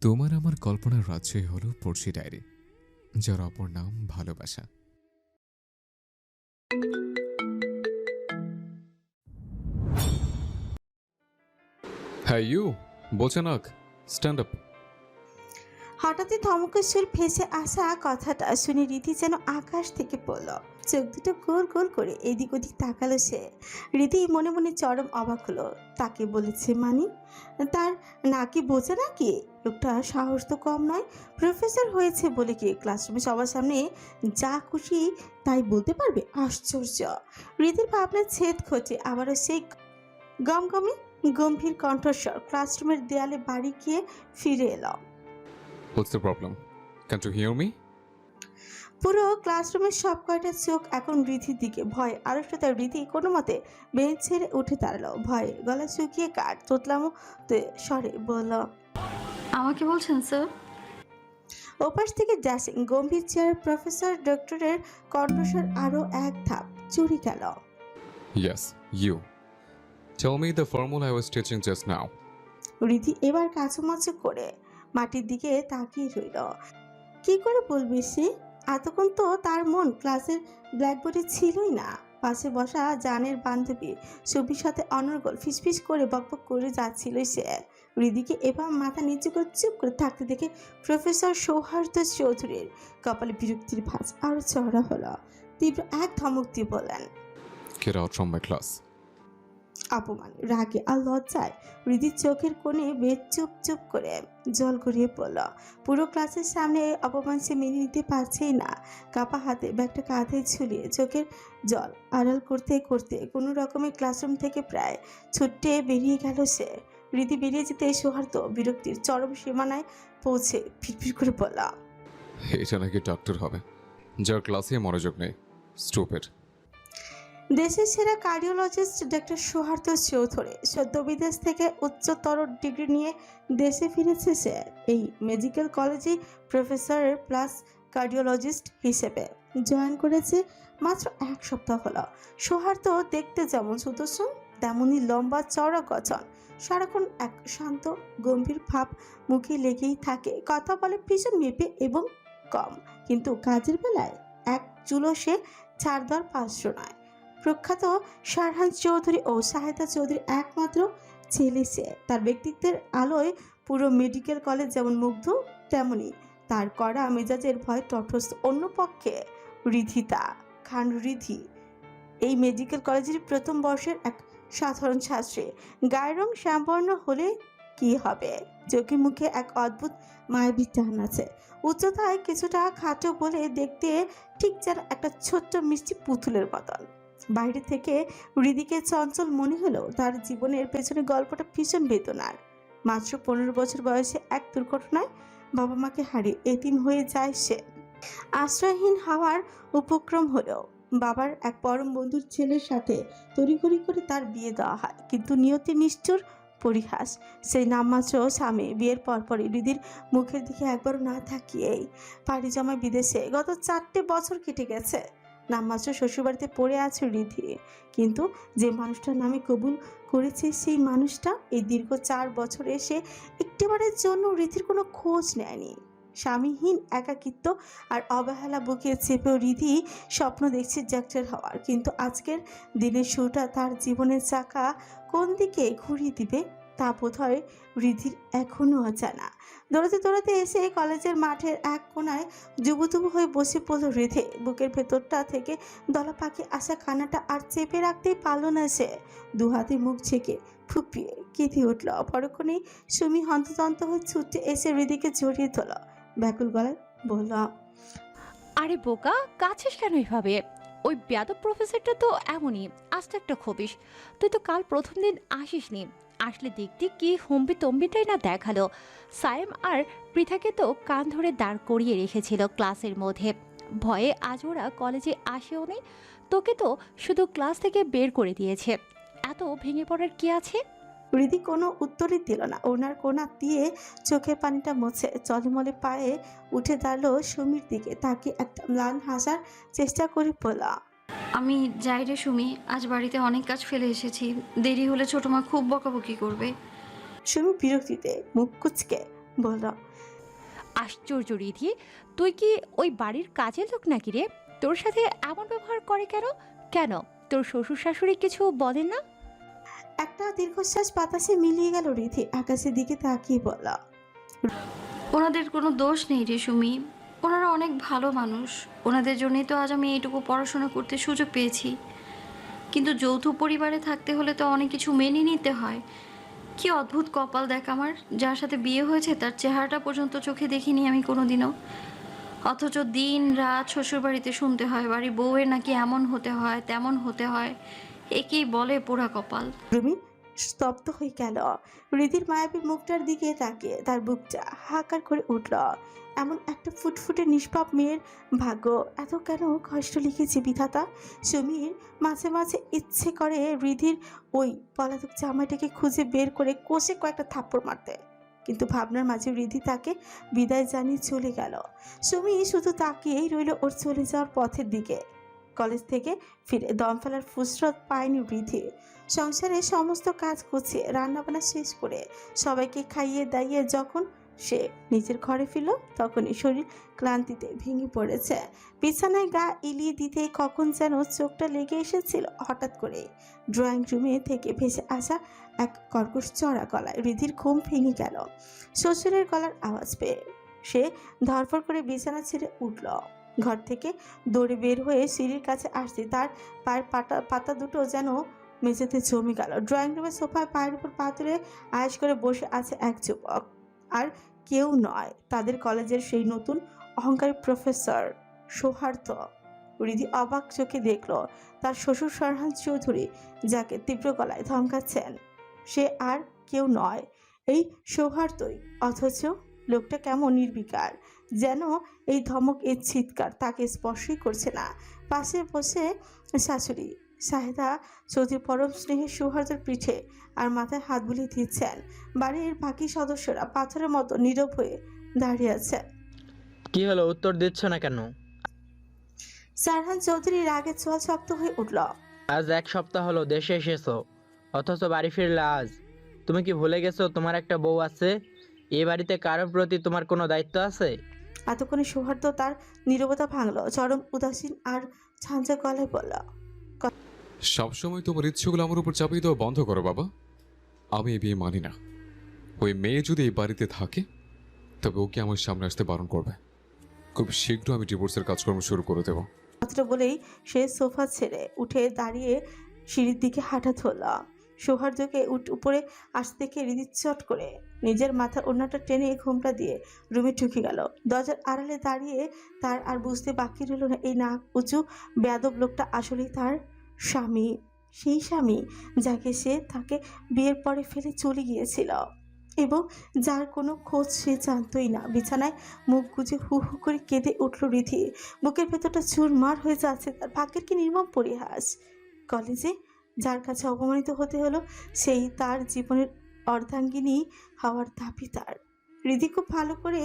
তোমার আমার কল্পনার রাজ্যই হলো পড়শি ডায়েরি, যার অপর নাম ভালোবাসা। হ্যাঁ ইউ, বোচানাক, স্ট্যান্ড আপ। হঠাৎই ধমকের সুর ভেসে আসা কথাটা শুনে রীতি যেন আকাশ থেকে পড়ল। চোখ দুটো গোল গোল করে এদিক ওদিক তাকালো সে। রীতি মনে মনে চরম অবাক হলো। তাকে বলেছে মানে? তার নাকি বোঝে নাকি? লোকটা সাহস তো কম নয়। প্রফেসর হয়েছে বলে কি ক্লাসরুমে সবার সামনে যা খুশি তাই বলতে পারবে? আশ্চর্য। রীতির ভাবনার ছেদ ঘটে আবারও সেই গমগমে গম্ভীর কণ্ঠস্বর ক্লাসরুমের দেয়ালে বাড়ি গিয়ে ফিরে এলো। What's the problem? Can to hear me? পুরো ক্লাসরুমের সব কয়টা চোখ এখন রীতির দিকে। ভয় আড়ষ্টতা রীতি কোনো মতে বেঞ্চ ছেড়ে উঠে দাঁড়ালো। ভয়ে গলা শুকিয়ে কাঠ তোতলামো স্বরে বলল, আমাকে বলছেন স্যার? ওপাশ থেকে ড্যাসিং গম্ভীর চেয়ারের প্রফেসর ডক্টরের কণ্ঠস্বর আরও এক ধাপ চুরি গেল। Yes, you. Tell me the formula I was teaching just now. Riti এবার কাছুমাছু করে মাটির দিকে তাকিয়ে রইল। কি করে বলবি সে? এতক্ষণ তো তার মন ক্লাসের ব্ল্যাকবোর্ডে ছিলই না। পাশে বসা জানের বান্ধবী সুবির সাথে অনর্গল ফিসফিস করে বকবক করে যাচ্ছিল সে। হৃদিকে এবার মাথা নিচু করে চুপ করে থাকতে দেখে প্রফেসর সৌহার্দ্য চৌধুরীর কপালে বিরক্তির ভাঁজ আরো চড়া হলো। তীব্র এক ধমক দিয়ে বললেন, get out from my class. অপমান রাগে আর লজ্জায় হৃদির চোখের কোণে বেশ চুপ চুপ করে জল গড়িয়ে পড়ল। পুরো ক্লাসের সামনে এই অপমান সে মেনে নিতে পারছেই না। কাপা হাতে ব্যাগটা কাঁধে ঝুলিয়ে চোখের জল আড়াল করতে করতে কোনো রকমে ক্লাসরুম থেকে প্রায় ছুটে বেরিয়ে গেল সে। রীতি বেরিয়ে যেতে সৌহার্দ্য বিরক্তির চরম সীমানায় পৌঁছে ফিরফির করে বলল, এটা নাকি ডক্টর হবে, যার ক্লাসে মনোযোগ নেই। স্টুপিড। দেশের সেরা কার্ডিওলজিস্ট ডক্টর সৌহার্দ্য চৌধুরী সদ্য বিদেশ থেকে উচ্চতর ডিগ্রি নিয়ে দেশে ফিরেছে সে। এই মেডিকেল কলেজে প্রফেসর প্লাস কার্ডিওলজিস্ট হিসেবে জয়েন করেছে মাত্র এক সপ্তাহ হলো। সৌহার্দ্য দেখতে যেমন সুদর্শন তেমনই লম্বা চওড়া গঠন। সারাক্ষণ এক শান্ত গম্ভীর ভাব মুখে লেগেই থাকে। কথা বলে ভীষণ মেপে এবং কম, কিন্তু কাজের বেলায় এক চুলো সে ছাড় দেওয়ার পাত্র নয়। প্রখ্যাত শারহান চৌধুরী ও শাহেদা চৌধুরী একমাত্র ছেলে সে। তার ব্যক্তিত্বের আলোয় পুরো মেডিকেল কলেজ যেমন মুগ্ধ, তেমনি তার কড়া মেজাজের ভয় তটস্থ। অন্য পক্ষে রিধিতা খান রিধি এই মেডিকেল কলেজের প্রথম বর্ষের এক সাধারণ ছাত্রী। গায়ের রং শ্যামবর্ণ হলে কি হবে, চোখে মুখে এক অদ্ভুত মায়াবী টান আছে। উচ্চতায় কিছুটা খাটো বলে দেখতে ঠিক যেন একটা ছোট্ট মিষ্টি পুতুলের মতন। বাইরে থেকে হৃদিকে চঞ্চল মনে হলেও তার জীবনের পেছনে গল্পটা ভীষণ বেদনার। মাত্র 15 বছর বয়সে এক দুর্ঘটনায় বাবা মাকে হারিয়ে এতিম হয়ে যায় সে। আশ্রয়হীন হওয়ার উপক্রম হলেও বাবার এক পরম বন্ধুর ছেলের সাথে তড়িঘড়ি করে তার বিয়ে দেওয়া হয়, কিন্তু নিয়তি নিষ্ঠুর পরিহাস। সেই নামমাত্র স্বামী বিয়ের পরপরই হৃদির মুখের দিকে একবারও না তাকিয়েই পাড়ি জমায় বিদেশে। গত 4টে বছর কেটে গেছে। নামমাত্র শ্বশুরবাড়িতে পড়ে আছে রিধি, কিন্তু যে মানুষটার নামে কবুল করেছে সেই মানুষটা এই দীর্ঘ 4 বছরে এসে একটিবারের জন্য রিধির কোনো খোঁজ নেয়নি। স্বামীহীন একাকিত্ব আর অবহেলা বুকে চেপেও রিধি স্বপ্ন দেখছে ডাক্তার হওয়ার, কিন্তু আজকের দিনের শুরুটা তার জীবনের চাকা কোন দিকে ঘুরিয়ে দিবে তা বোধহয় রিধির এখনও অজানা। দৌড়াতে দৌড়াতে এসে কলেজের মাঠের এক কোনায় জুবুতুবু হয়ে বসে পড়ল রেধে। বুকের ভেতরটা থেকে দলা পাখি আসা কান্নাটা আর চেপে রাখতেই পারল না সে। দু হাতে মুখ ছেঁকে ফুপিয়ে কেঁদে উঠল। পরক্ষণেই সুমি হন্তদন্ত হয়ে ছুটে এসে হৃদিকে জড়িয়ে তোল, ব্যাকুল গলায় বলল, আরে বোকা, কাছিস কেন এভাবে? ওই বেয়াদব প্রফেসরটা তো এমনই, আস্তে একটা খবিস। তুই তো কাল প্রথম দিন আসিসনি, আসলে দেখতে কি হম্বি তম্বিটাই না দেখালো। সায়েম আর পৃথাকে তো কান ধরে দাঁড় করিয়ে রেখেছিল ক্লাসের মধ্যে। ভয়ে আজ ওরা কলেজে আসেও নি, তোকে তো শুধু ক্লাস থেকে বের করে দিয়েছে। এত ভেঙে পড়ার কি আছে? হৃদি কোনো উত্তরই দিল না। ওনার কোনা দিয়ে চোখের পানিটা মুছে চলমলে পায়ে উঠে দাঁড়ালো সুমির দিকে, তাকে একটা ম্লান হাসার চেষ্টা করে বলল, আমি যাই রে সুমি, আজ বাড়িতে অনেক কাজ ফেলে এসেছি। দেরি হলে ছোট মা খুব বকাবকি করবে। সুমি বিরক্তিতে মুখ কুচকে বলল, আশ্চর্য রিধি, তুই কি ওই বাড়ির কাজের লোক নাকি রে? তোর সাথে এমন ব্যবহার করে কেন? কেন তোর শ্বশুর শাশুড়ি কিছু বলেন না? একটা দীর্ঘশ্বাস বাতাসে মিলিয়ে গেল রিধি আকাশের দিকে তাকিয়ে বলল, ওনাদের কোনো দোষ নেই রে সুমি। ওনারা অনেক ভালো মানুষ। ওনাদের জন্যই তো আজ আমি এইটুকু পড়াশোনা করতে সুযোগ পেয়েছি। কিন্তু যৌথ পরিবারে থাকতে হলে তো অনেক কিছু মেনে নিতে হয়। কি অদ্ভুত কপাল দেখ আমার, যার সাথে বিয়ে হয়েছে তার চেহারাটা পর্যন্ত চোখে দেখিনি আমি কোনোদিনও। অথচ দিন রাত শ্বশুরবাড়িতে শুনতে হয় বাড়ির বউয়ের নাকি এমন হতে হয় তেমন হতে হয়। একেই বলে পোড়া কপাল। রুমি স্তব্ধ হয়ে গেল। রিধির মায়াবী মুখটার দিকে তাকিয়ে তার বুকটা হাহাকার করে উঠল। এমন একটা ফুটফুটে নিষ্পাপ মেয়ের ভাগ্য এত কেন কষ্ট লিখেছে বিধাতা। সুমির মাঝে মাঝে ইচ্ছে করে রিধির ওই পলাতক জামাইটাকে খুঁজে বের করে কষে কয়েকটা থাপ্পড় মারতে, কিন্তু ভাবনার মাঝে রিধি তাকে বিদায় জানিয়ে চলে গেল। সুমি শুধু তাকিয়েই রইল ওর চলে যাওয়ার পথের দিকে। কলেজ থেকে ফিরে দম ফেলার ফুসরত পায়নি রিধি। সংসারের সমস্ত কাজ গুছিয়ে রান্নাবান্না শেষ করে সবাইকে খাইয়ে দাইয়ে যখন সে নিজের ঘরে ফিরল, তখনই শরীর ক্লান্তিতে ভেঙে পড়েছে। বিছানায় গা ইলিয়ে দিতেই কখন যেন চোখটা লেগে এসেছিল হঠাৎ করে ড্রয়িং রুমে থেকে ভেসে আসা এক কর্কশ চড়া গলায় রিধির ঘুম ভেঙে গেল। শ্বশুরের গলার আওয়াজ পেয়ে সে ধরফর করে বিছানা ছেড়ে উঠল। ঘর থেকে দৌড়ে বের হয়ে সিঁড়ির কাছে আসতে তার পায়ের পাতা দুটো যেন মেঝেতে জমে গেল। ড্রয়িং রুমের সোফায় পায়ের উপর পা তুলে আয়েশ করে বসে আছে এক যুবক, আর কেউ নয় তাদের কলেজের সেই নতুন অহংকারী প্রফেসর সৌহার্দ্য। রিধি অবাক চোখে দেখল তার শ্বশুর সারহান চৌধুরী, যাকে তীব্র গলায় ধমকাচ্ছেন, সে আর কেউ নয়, এই সৌহার্দ্যই। অথচ লোকটা কেমন নির্বিকার, যেন এই ধমক এই চিৎকার তাকে স্পর্শই করছে না। পাশে বসে শাশুড়ি শাহেদা চৌধুরী পরম স্নেহের সৌহার্দ্যের পিঠে আর মাথায় হাত বুলিয়ে দিচ্ছেন। বাড়ির বাকি সদস্যরা পাথরের মতো নীরব হয়ে দাঁড়িয়ে আছে। কি হলো, উত্তর দিচ্ছ না কেন? সারহান চৌধুরী রাগে ছোঁয়া শক্ত হয়ে উঠল। আজ 1 সপ্তাহ হলো দেশে এসেছো, অথচ বাড়ি ফিরলে আজ। তুমি কি ভুলে গেছো তোমার একটা বউ আছে? এ বাড়িতে কারোর প্রতি তোমার কোনো দায়িত্ব আছে? এতক্ষণে সৌহার্দ্য তার নীরবতা ভাঙল, চরম উদাসীন আর ঝাঁঝা গলায় বলল, সবসময় তোমার ইচ্ছেগুলো আমার উপর চাপিয়ে দেওয়া বন্ধ করো বাবা। আমি এই বিয়ে মানি না। ওই মেয়ে যদি এই বাড়িতে থাকে তবে ওকে আমার সামনে আসতে বারণ করবে। খুব শীঘ্র আমি ডিভোর্সের কাজকর্ম শুরু করে দেবো। কথাটা বলেই সে সোফা ছেড়ে উঠে দাঁড়িয়ে সিঁড়ির দিকে হাঁটা ধরল। সৌহার্দ্যকে উপরে আসতে দেখে রিধি চট করে নিজের মাথার ওড়নাটা টেনে ঘোমটা দিয়ে রুমে ঢুকে গেল। দরজার আড়ালে দাঁড়িয়ে তার আর বুঝতে বাকি রইল না এই নাক উঁচু বেয়াদব লোকটা আসলেই তার স্বামী, সেই স্বামী যাকে সে তাকে বিয়ের পরে ফেলে চলে গিয়েছিল এবং যার কোনো খোঁজ সে জানতই না। বিছানায় মুখ গুজে হু হু করে কেঁদে উঠল রিধি। বুকের ভেতরটা চুরমার হয়ে যাচ্ছে তার। ভাগ্যের কি নির্মম পরিহাস। কলেজে যার কাছে অপমানিত হতে হলো, সেই তার জীবনের অর্ধাঙ্গিনী হওয়ার দাবি তার। রিধি খুব ভালো করে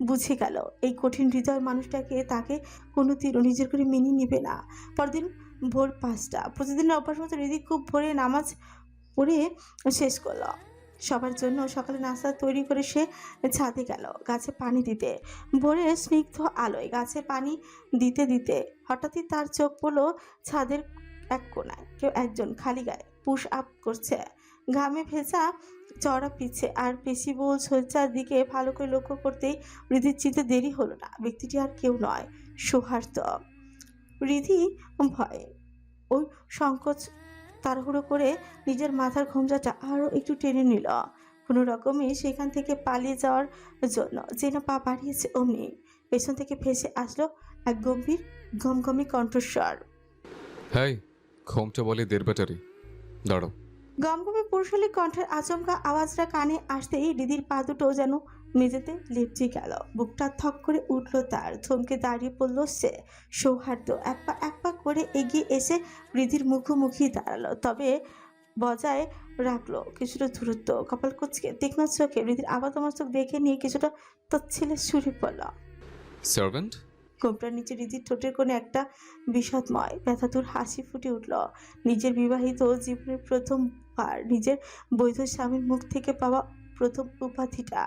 বুঝে গেল এই কঠিন হৃদয় মানুষটাকে তাকে কোনোদিনও নিজের করে মেনে নেবে না। পরদিন ভোর 5টা, প্রতিদিনের অভ্যাস মতো রিধি খুব ভোরে নামাজ পড়ে শেষ করল। সবার জন্য সকালে নাস্তা তৈরি করে সে ছাদে গেল গাছে পানি দিতে। ভোরের স্নিগ্ধ আলোয় গাছে পানি দিতে দিতে হঠাৎই তার চোখ পড়লো ছাদের এক কোণায় কেউ একজন খালি গায়ে পুশ আপ করছে। ঘামে ভেজা চড়া পিছে আর পেশিবহুল শয্যার দিকে ভালো করে লক্ষ্য করতেই রিধির চিন্তে দেরি হলো না। ব্যক্তিটি আর কেউ নয়, সৌহার্দ্য। রিধি ভয়ে ওই সংকোচ তাড়াহুড়ো করে নিজের মাথার ঘোমটাটা আরও একটু টেনে নিল, কোনো রকমে সেখান থেকে পালিয়ে যাওয়ার জন্য যে না পা বাড়িয়েছে অমনি পেছন থেকে ভেসে আসলো এক গম্ভীর গমগমে কণ্ঠস্বর। হ্যাঁ, ঘোমটা বলে 1.5 ব্যাটারি। দাঁড়াও। গমগমে পুরুষালী কণ্ঠের আচমকা আওয়াজটা কানে আসতেই রিধির পা দুটো যেন মেঝেতে লেপচে গেল। বুকটা থক করে উঠল তার। থমকে দাঁড়িয়ে পড়ল সে। সৌহার্দ্য এক পা করে এগিয়ে এসে রিধির মুখোমুখি দাঁড়ালো, তবে বজায় রাখলো কিছুটা দূরত্ব। কপাল কুঁচকে তীক্ষ্ণ চোখে রিধির আপাতমস্তক দেখে নিয়ে কিছুটা তচ্ছিলে সুরে পড়ল। সার্ভেন্ট। কোমটার নিচে রিধির ঠোঁটের কোণে একটা বিষাদময় ব্যথাতুর হাসি ফুটে উঠল। নিজের বিবাহিত জীবনের প্রথমবার নিজের বৈধ স্বামীর মুখ থেকে পাওয়া প্রথম উপাধিটা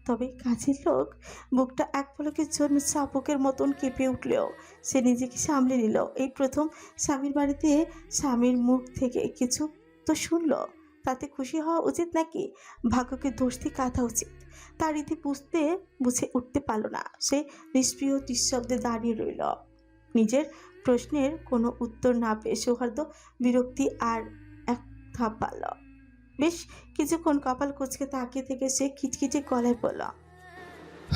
তবে কাজের লোক। বুকটা এক পলকের জন্য চাপকের মতন কেঁপে উঠলেও সে নিজেকে সামলে নিল। এই প্রথম স্বামীর বাড়িতে স্বামীর মুখ থেকে কিছু তো শুনলো, তাতে খুশি হওয়া উচিত নাকি ভাগ্যকে দোষ দিয়ে কাঁথা উচিত? তার রীতি বুঝে উঠতে পারল না। সে নিষ্প্রিয় নিঃশব্দে দাঁড়িয়ে রইল, নিজের প্রশ্নের কোনো উত্তর না পেয়ে। সৌহার্দ্য বিরক্তি আর এক ধাপ পারল। বেশ কিছুক্ষণ কপাল কুঁচকে তাকিয়ে থেকে সে খিটখিটে গলায় বলল,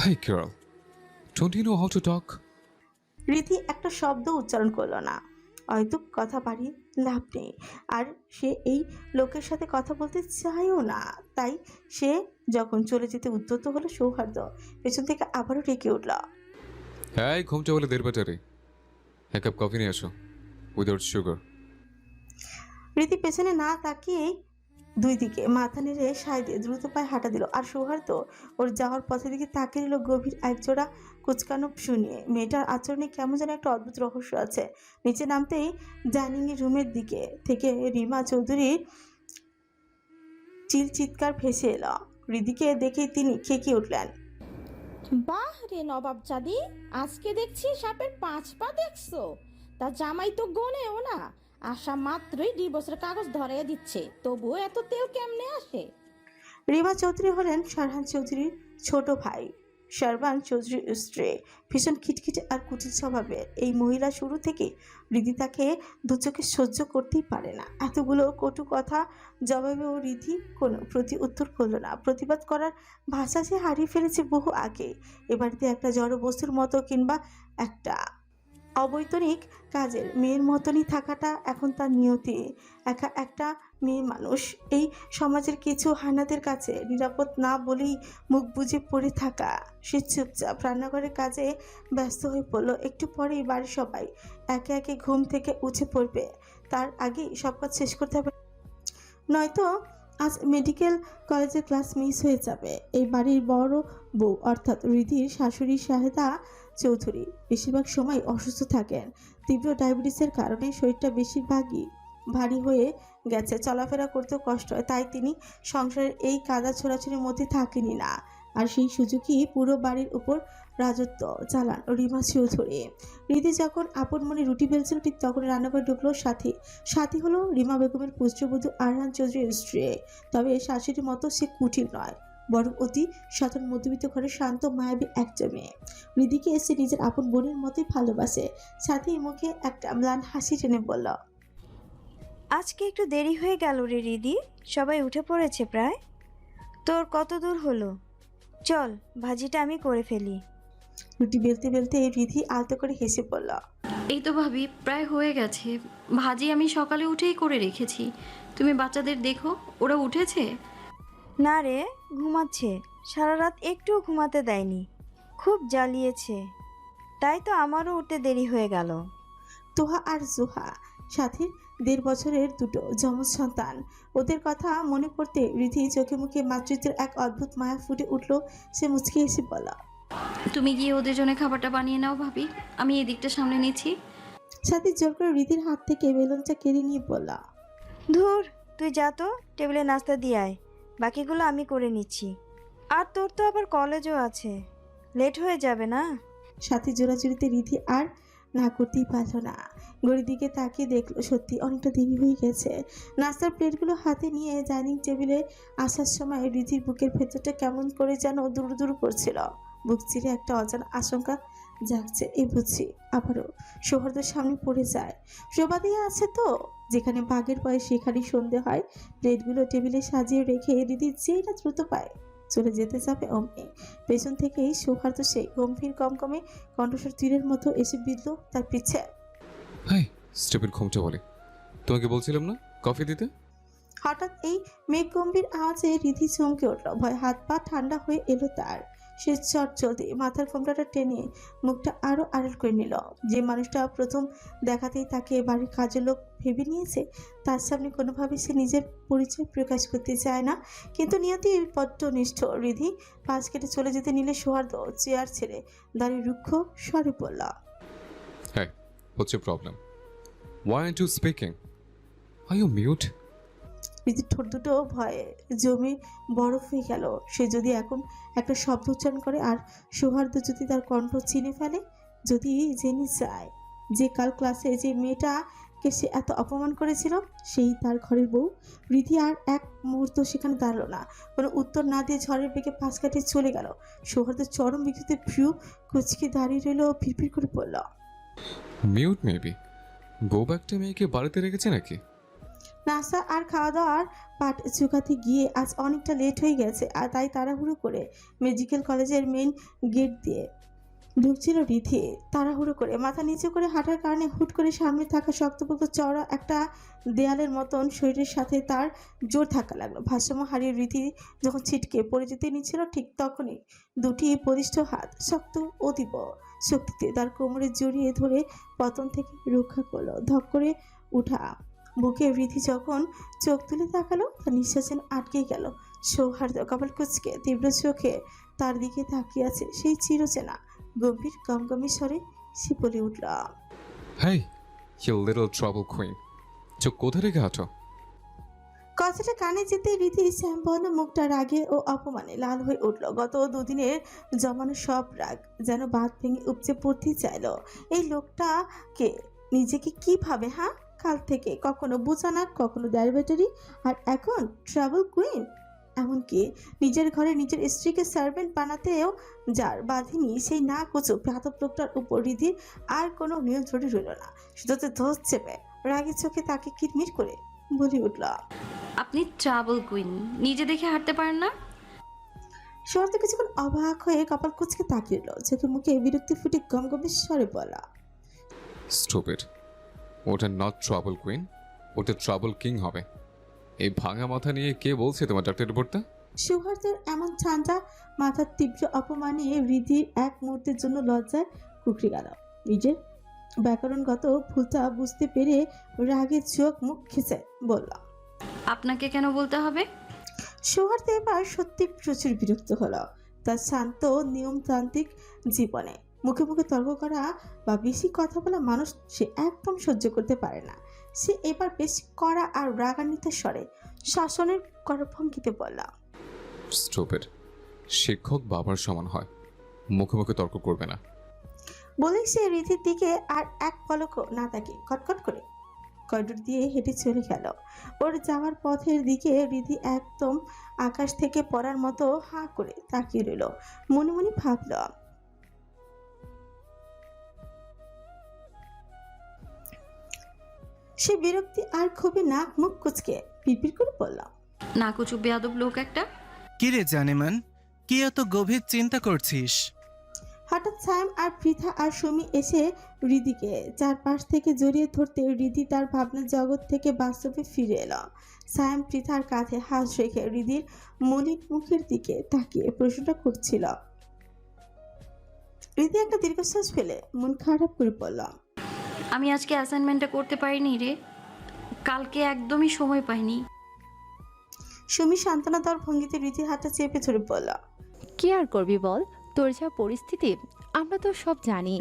Hey girl, don't you know how to talk? রীতি একটা শব্দ উচ্চারণ করলো না। হয়তো কথা বাড়িয়ে লাভ নেই, আর সে এই লোকের সাথে কথা বলতে চায়ও না। তাই সে যখন চলে যেতে উদ্যত হলো, সৌহার্দ্য পেছন থেকে আবারও ডেকে উঠল, হ্যাঁ, ঘুমটা বলে 1:30 বাজারে। এক কাপ কফি নিয়ে আসো, উইদাউট সুগার। রীতি পেছনে না তাকিয়েই দুই দিকে মাথা নেড়ে সায় দিয়ে দ্রুত পায়ে হাঁটা দিল। আর সৌহার্দ্য ওর যাওয়ার পথের দিকে তাকিয়ে নিল গভীর একজোড়া কুচকানো শুনিয়ে। মেয়েটার আচরণে কেমন যেন একটা অদ্ভুত রহস্য আছে। নিচে নামতেই ডাইনিং রুমের দিকে থেকে রিমা চৌধুরীর চিৎকার ভেসে এলো। হৃদিকে দেখেই তিনি খেকিয়ে উঠলেন, বাহ রে নবাব চাঁদি, আজকে দেখছি সাপের 5 পা দেখছো। তা জামাই তো গোনেও না, আসা মাত্রই ডিভোর্সের কাগজ ধরে দিচ্ছে, তবুও এত তেল কেমনে আসে? রিমা চৌধুরী হলেন শারহান চৌধুরীর ছোট ভাই, শারবান চৌধুরীর স্ত্রী। ভীষণ খিটখিটে আর কুটিল স্বভাবের এই মহিলা শুরু থেকে রিধি তাকে দুচোখে সহ্য করতেই পারে না। এতগুলো কটু কথা জবাবেও রিধি কোনো প্রতি উত্তর করলো না। প্রতিবাদ করার ভাষা সে হারিয়ে ফেলেছে বহু আগে। এ বাড়িতে একটা জড় বস্তুর মতো কিংবা একটা অবৈতনিক কাজের মেয়ের মতনই থাকাটা এখন তার নিয়তি। একা একটা মেয়ে মানুষ, এই সমাজের কিছু হানাদের কাছে নিরাপদ না বলেই মুখ বুজে পড়ে থাকা। সে চুপচাপ রান্নাঘরের কাজে ব্যস্ত হয়ে পড়ল। একটু পরেই বাড়ির সবাই একে একে ঘুম থেকে উঠে পড়বে। তার আগেই সব কাজ শেষ করতে হবে, নয়তো আজ মেডিকেল কলেজের ক্লাস মিস হয়ে যাবে। এই বাড়ির বড় বউ অর্থাৎ রিধির শাশুড়ি শাহেদা চৌধুরী বেশিরভাগ সময় অসুস্থ থাকেন। তীব্র ডায়াবেটিসের কারণে শরীরটা বেশিরভাগই ভারী হয়ে গেছে, চলাফেরা করতেও কষ্ট হয়। তাই তিনি সংসারের এই কাদা ছোড়াছুড়ির মধ্যে থাকেনি না। আর সেই সুযোগই পুরো বাড়ির উপর রাজত্ব চালান রিমা চৌধুরী। রিধি যখন আপন মনে রুটি বেলছিল, ঠিক তখন রান্নাঘরে ঢুকলো সাথী হলো রিমা বেগমের পুত্রবধূ আরহান চৌধুরীর স্ত্রী। তবে শাশুড়ির মতো সে কুটিল নয়, বরং অতি সাধারণ মধ্যবিত্ত ঘরে শান্ত মায়াবী একটা মেয়ে। রিধিকে এসে নিজের আপন বোনের মতোই ভালোবাসে। সাথী মুখে একটা ম্লান হাসি টেনে বলল, আজকে একটু দেরি হয়ে গেল রে রিদি, সবাই উঠে পড়েছে প্রায়। তোর কত দূর হলো? চল ভাজিটা আমি করে ফেলি। রুটি বেলতে বেলতে রিধি আলতো করে হেসে বলল, এই তো ভাবি, প্রায় হয়ে গেছে। ভাজি আমি সকালে উঠেই করে রেখেছি। তুমি বাচ্চাদের দেখো, ওরা উঠেছে? না রে, ঘুমাচ্ছে। সারা রাত একটুও ঘুমাতে দেয়নি, খুব জ্বালিয়েছে। তাই তো আমারও উঠতে দেরি হয়ে গেল। তোহা আর জোহা সাথীর 1.5 বছরের দুটো যমজ সন্তান। ওদের কথা মনে পড়তে রিধি চোখে মুখে মাতৃত্বের এক অদ্ভুত মায়া ফুটে উঠল। সে মুচকে এসে বলল, তুমি গিয়ে ওদের জন্য খাবারটা বানিয়ে নাও ভাবি, আমি এদিকটা সামনে নিচ্ছি। সাথী জোর করে রিধির হাত থেকে বেলুনটা কেড়ে নিয়ে বলল, ধুর, তুই যা তো, টেবিলে নাস্তা দিয়ে আয়, বাকিগুলো আমি করে নিচ্ছি। আর তোর তো আবার কলেজও আছে, লেট হয়ে যাবে না? সাথী জোরাজুরিতে রিধি আর না করতেই পারল না। ঘড়ির দিকে তাকিয়ে দেখলো সত্যি অনেকটা দেরি হয়ে গেছে। নাস্তার প্লেটগুলো হাতে নিয়ে ডাইনিং টেবিলে আসার সময় রিধির বুকের ভেতরটা কেমন করে যেন দুরু দুরু করছিল। বুক চিরে একটা অজানা আশঙ্কা জাগছে। এই বুঝছি আবারও সৌহার্দ্যের সামনে পড়ে যায়। প্রবাদে আছে তো, যেখানে বাঘের পায়ে সেখানেই সন্ধে হয়। প্লেটগুলো টেবিলে সাজিয়ে রেখে রিধি যেই না দ্রুত পায় চলে যেতে যাবে অমনি পেছন থেকেই সৌহার্দ্য সেই গম্ভীর কমকমে কণ্ঠস্বর তীরের মতো এসে বিঁধল তার পিছে। হাই স্টুপিড, ঘুমটা বলে তোমাকে বলছিলাম না কফি দিতে? হঠাৎ এই মেঘ গম্ভীর আওয়াজে রিধি চমকে উঠল। ভয় হাত পা ঠান্ডা হয়ে এলো তার। সে চটচলতি মাথার ঘোমটাটা টেনে মুখটা আরো আড়াল করে নিল। যে মানুষটা প্রথম দেখাতেই তাকে বাড়ির কাজের লোক ভেবে নিয়েছে, তার সামনে কোনোভাবেই সে নিজের পরিচয় প্রকাশ করতে চায় না। কিন্তু নিয়তি বড্ড নিষ্ঠ। রিধি পাশ কেটে চলে যেতে নিলে সৌহার্দ্য চেয়ার ছেড়ে দাঁড়িয়ে রুক্ষ স্বরে বলল, হ্যাঁ, what's your problem? Why aren't you speaking? Are you mute? রীতির ঠোঁট দুটো ভয়ে জমে বরফ হয়ে গেল। সে যদি এখন একটা শব্দ উচ্চারণ করে আর সৌহার্দ্য যদি তার কণ্ঠ চিনে ফেলে, যদি জেনে যায় যে কাল ক্লাসে যে মেয়েটাকে সে এত অপমান করেছিল সেই তার ঘরের বউ। রীতি আর এক মুহূর্ত সেখানে দাঁড়ালো না। কোনো উত্তর না দিয়ে ঝড়ের বেগে পাশ কাটিয়ে চলে গেল। সৌহার্দ্য চরম বিকৃতি ভ্রু কুচকে দাঁড়িয়ে রইল, ফিরফির করে পড়ল। Mute maybe. বউ একটা মেয়েকে বাড়িতে রেখেছে নাকি? নাস্তা আর খাওয়া দাওয়ার পাট চুকাতে গিয়ে আজ অনেকটা লেট হয়ে গেছে, আর তাই তাড়াহুড়ো করে মেডিকেল কলেজের মেইন গেট দিয়ে ঢুকছিল রীতি। তাড়াহুড়ো করে মাথা নিচু করে হাঁটার কারণে হুট করে সামনে থাকা শক্তপোক্ত চওড়া একটা দেয়ালের মতন শরীরের সাথে তার জোর ধাক্কা লাগলো। ভারসাম্য হারিয়ে রীতি যখন ছিটকে পড়ে যেতে নিচ্ছিল, ঠিক তখনই দুটি বলিষ্ঠ হাত শক্ত অতীব শক্তিতে তার কোমরে জড়িয়ে ধরে পতন থেকে রক্ষা করলো। ধক করে উঠা বুকে রীতি যখন চোখ তুলে তাকালো, তার নিঃশ্বাস যেন আটকে গেল। সৌহার্দ্য কপাল কুঁচকে তীব্র চোখে তার দিকে তাকিয়ে আছে। সেই চিরচেনা গম্ভীর গমগমে স্বরে সে বলে উঠল, hey you little trouble queen, চোখ কোথা রেখে হাঁটো? কথাটা কানে যেতে রীতি শ্যামবর্ণ মুখটা রাগে ও অপমানে লাল হয়ে উঠল। গত দুদিনের জমানো সব রাগ যেন বাঁধ ভেঙে উপচে পড়তে চাইল। এই লোকটাকে নিজেকে কি ভাবে? হ্যাঁ, কাল থেকে কখনো বুঝানা, কখনো ডায়াবেটারি, আর এখন ট্রাভেল কুইন। এমনকি নিজের ঘরে নিজের স্ত্রীকে সার্ভেন্ট বানাতেও যার বাঁধিনি, সেই না কুচু প্রাতক লোকটার উপর রীতির আর কোনো নিয়ন্ত্রণই রইল না। শুধুতে ধস চেপে রাগের চোখে তাকে কিরমির করে বলে উঠল, আপনি ট্রাভেল কুইন, নিজে দেখে হাঁটতে পারেন না? শহর থেকে কিছুক্ষণ অবাক হয়ে কপাল কুচকে তাকিয়ে রইল, চোখে মুখে বিরক্তি ফুটে গমগমের স্বরে বলা, স্টুপিড। ওটা নট ট্রাবল কুইন, ওটা ট্রাবল কিং হবে। এই ভাঙা মাথা নিয়ে কে বলছে তোমার ডাক্তারের রিপোর্টটা? সৌহার্দ্যের এমন ঠান্ডা মাথার তীব্র অপমানে রীতির এক মুহূর্তের জন্য লজ্জায় কুকড়ে গেল। নিজের ব্যাকরণগত ভুলটা বুঝতে পেরে রাগে চোখ মুখ খেঁচে বলল, আপনাকে কেন বলতে হবে? সৌহার্দ্য এবার সত্যি প্রচুর বিরক্ত হলো। তার শান্ত নিয়মতান্ত্রিক জীবনে মুখে মুখে তর্ক করা বা বেশি কথা বলা মানুষ সে একদম সহ্য করতে পারে না। সে এবার বেশ কড়া আর রাগান্বিত স্বরে শাসনের করভঙ্গিতে বলল, স্টুপিড। শিক্ষক বাবার সমান হয়, মুখে মুখে তর্ক করবে না। বলেই সে রীতির দিকে আর এক পলকও না তাকিয়ে খটখট করে করিডোর দিয়ে হেঁটে চলে গেল। ওর যাওয়ার পথের দিকে রীতি একদম আকাশ থেকে পড়ার মতো হাঁ করে তাকিয়ে রইল। মনে মনে ভাবল, সে বিরক্তি আর ক্ষোভে নাক মুখ কুচকে পিপির করে বলল, না কুচু বেয়াদব লোক একটা। কি রে জানেমান, কি এত গভীর চিন্তা করছিস? হঠাৎ সায়াম আর পৃথা আর সুমি এসে হৃদিকে চারপাশ থেকে জড়িয়ে ধরতে হৃদি তার ভাবনার জগৎ থেকে বাস্তবে ফিরে এলো। সায়াম পৃথার কাঁধে হাত রেখে হৃদির মলিন মুখের দিকে তাকিয়ে প্রশ্নটা করছিল। হৃদি একটা দীর্ঘশ্বাস ফেলে মন খারাপ করে বলল, আমি আজকে অ্যাসাইনমেন্টটা করতে পারিনি রে, কালকে একদমই সময় পাইনি। সুমি সান্ত্বনা দেওয়ার ভঙ্গিতে হৃদির হাতটা চেপে ধরে বলল, কি আর করবি বল, তোর যা পরিস্থিতি আমরা তো সব জানি।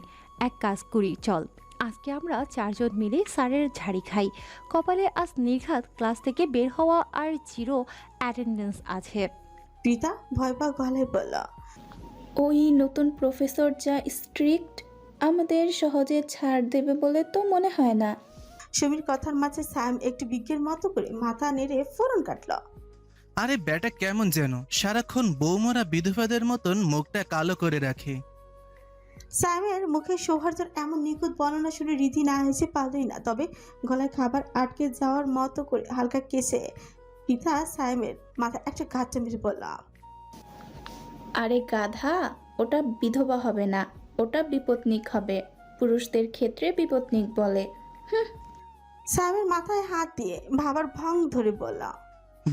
এক কাজ করি, চল আজকে আমরা 4 জন মিলে স্যারের ঝাড়ি খাই। কপালে আজ নির্ঘাত ক্লাস থেকে বের হওয়া আর জিরো অ্যাটেন্ডেন্স আছে। পৃথা ভয় পাওয়া গলায় বলল, ওই নতুন প্রফেসর যা স্ট্রিক্ট, আমাদের সহজে ছাড় দেবে বলে তো মনে হয় না। সুমির কথার মাঝে সায়াম একটু বিজ্ঞের মতো করে মাথা নেড়ে ফোরন কাটল। আরে বেটা কেমন যেন সারাক্ষণ বৌমরা বিধবাদের মতন মুখটা কালো করে রাখে। সায়ামের মুখে সৌহার্দ্যের এমন নিখুঁত বর্ণনা শুনে রীতি না হেসে পারলই না, তবে গলায় খাবার আটকে যাওয়ার মতো করে হালকা কেসে পৃথা সায়ামের মাথা একটা গাঁটটা মেরে বলল, আরে গাধা, ওটা বিধবা হবে না, ওটা বিপত্নিক হবে। পুরুষদের ক্ষেত্রে বিপত্নিক বলে। সায়ামের মাথায় হাত দিয়ে ভাবার ভং ধরে বলল,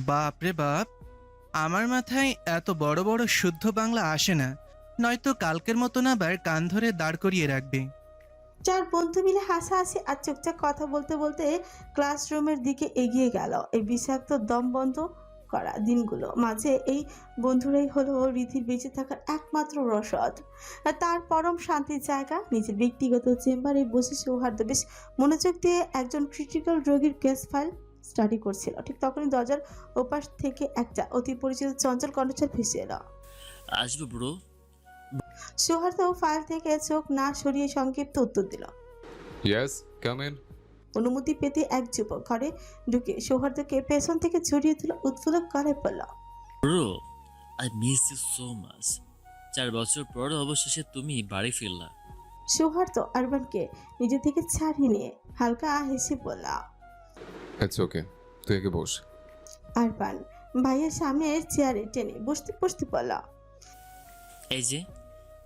বাপ রে বাপ, আমার মাথায় এত বড় বড় শুদ্ধ বাংলা আসে না, নয়তো কালকের মতন আবার কান ধরে দাঁড় করিয়ে রাখবে। 4 বন্ধু মিলে হাসাহাসি আর চুপচাপ কথা বলতে বলতে ক্লাসরুমের দিকে এগিয়ে গেল। এই বিষাক্ত দম বন্ধ করা দিনগুলো মাঝে এই বন্ধুরাই হলো রীতির বেঁচে থাকার একমাত্র রসদ, তার পরম শান্তির জায়গা। নিজের ব্যক্তিগত চেম্বারে বসে সৌহার্দ্য বেশ মনোযোগ দিয়ে একজন ক্রিটিক্যাল রোগীর কেস ফাইল স্টাডি করছিল। ঠিক তখনই দরজার ওপাশ থেকে একটা অতি পরিচিত চঞ্চল কণ্ঠস্বর ভেসে এলো। আসবো ব্রো। সৌহার্দ্য ফাইল থেকে চোখ না সরিয়ে সংক্ষিপ্ত উত্তর দিল। Yes, come in. অনুমতি পেতে এক যুবক ঘরে ঢুকে সৌহার্দ্যকে পেছন থেকে জড়িয়ে দিল, উৎফুল্ল গলায় বলল, bro, I miss you so much. 4 বছর পর অবশেষে তুমি বাড়ি ফিরলা। সৌহার্দ্য আরবানকে নিজে থেকে ছাড়িয়ে নিয়ে হালকা হেসে বলল। ইটস ওকে, তুই একে বস। আরবান ভাইয়ের সামনের চেয়ারে টেনে বসতে বসতে বলল, এই যে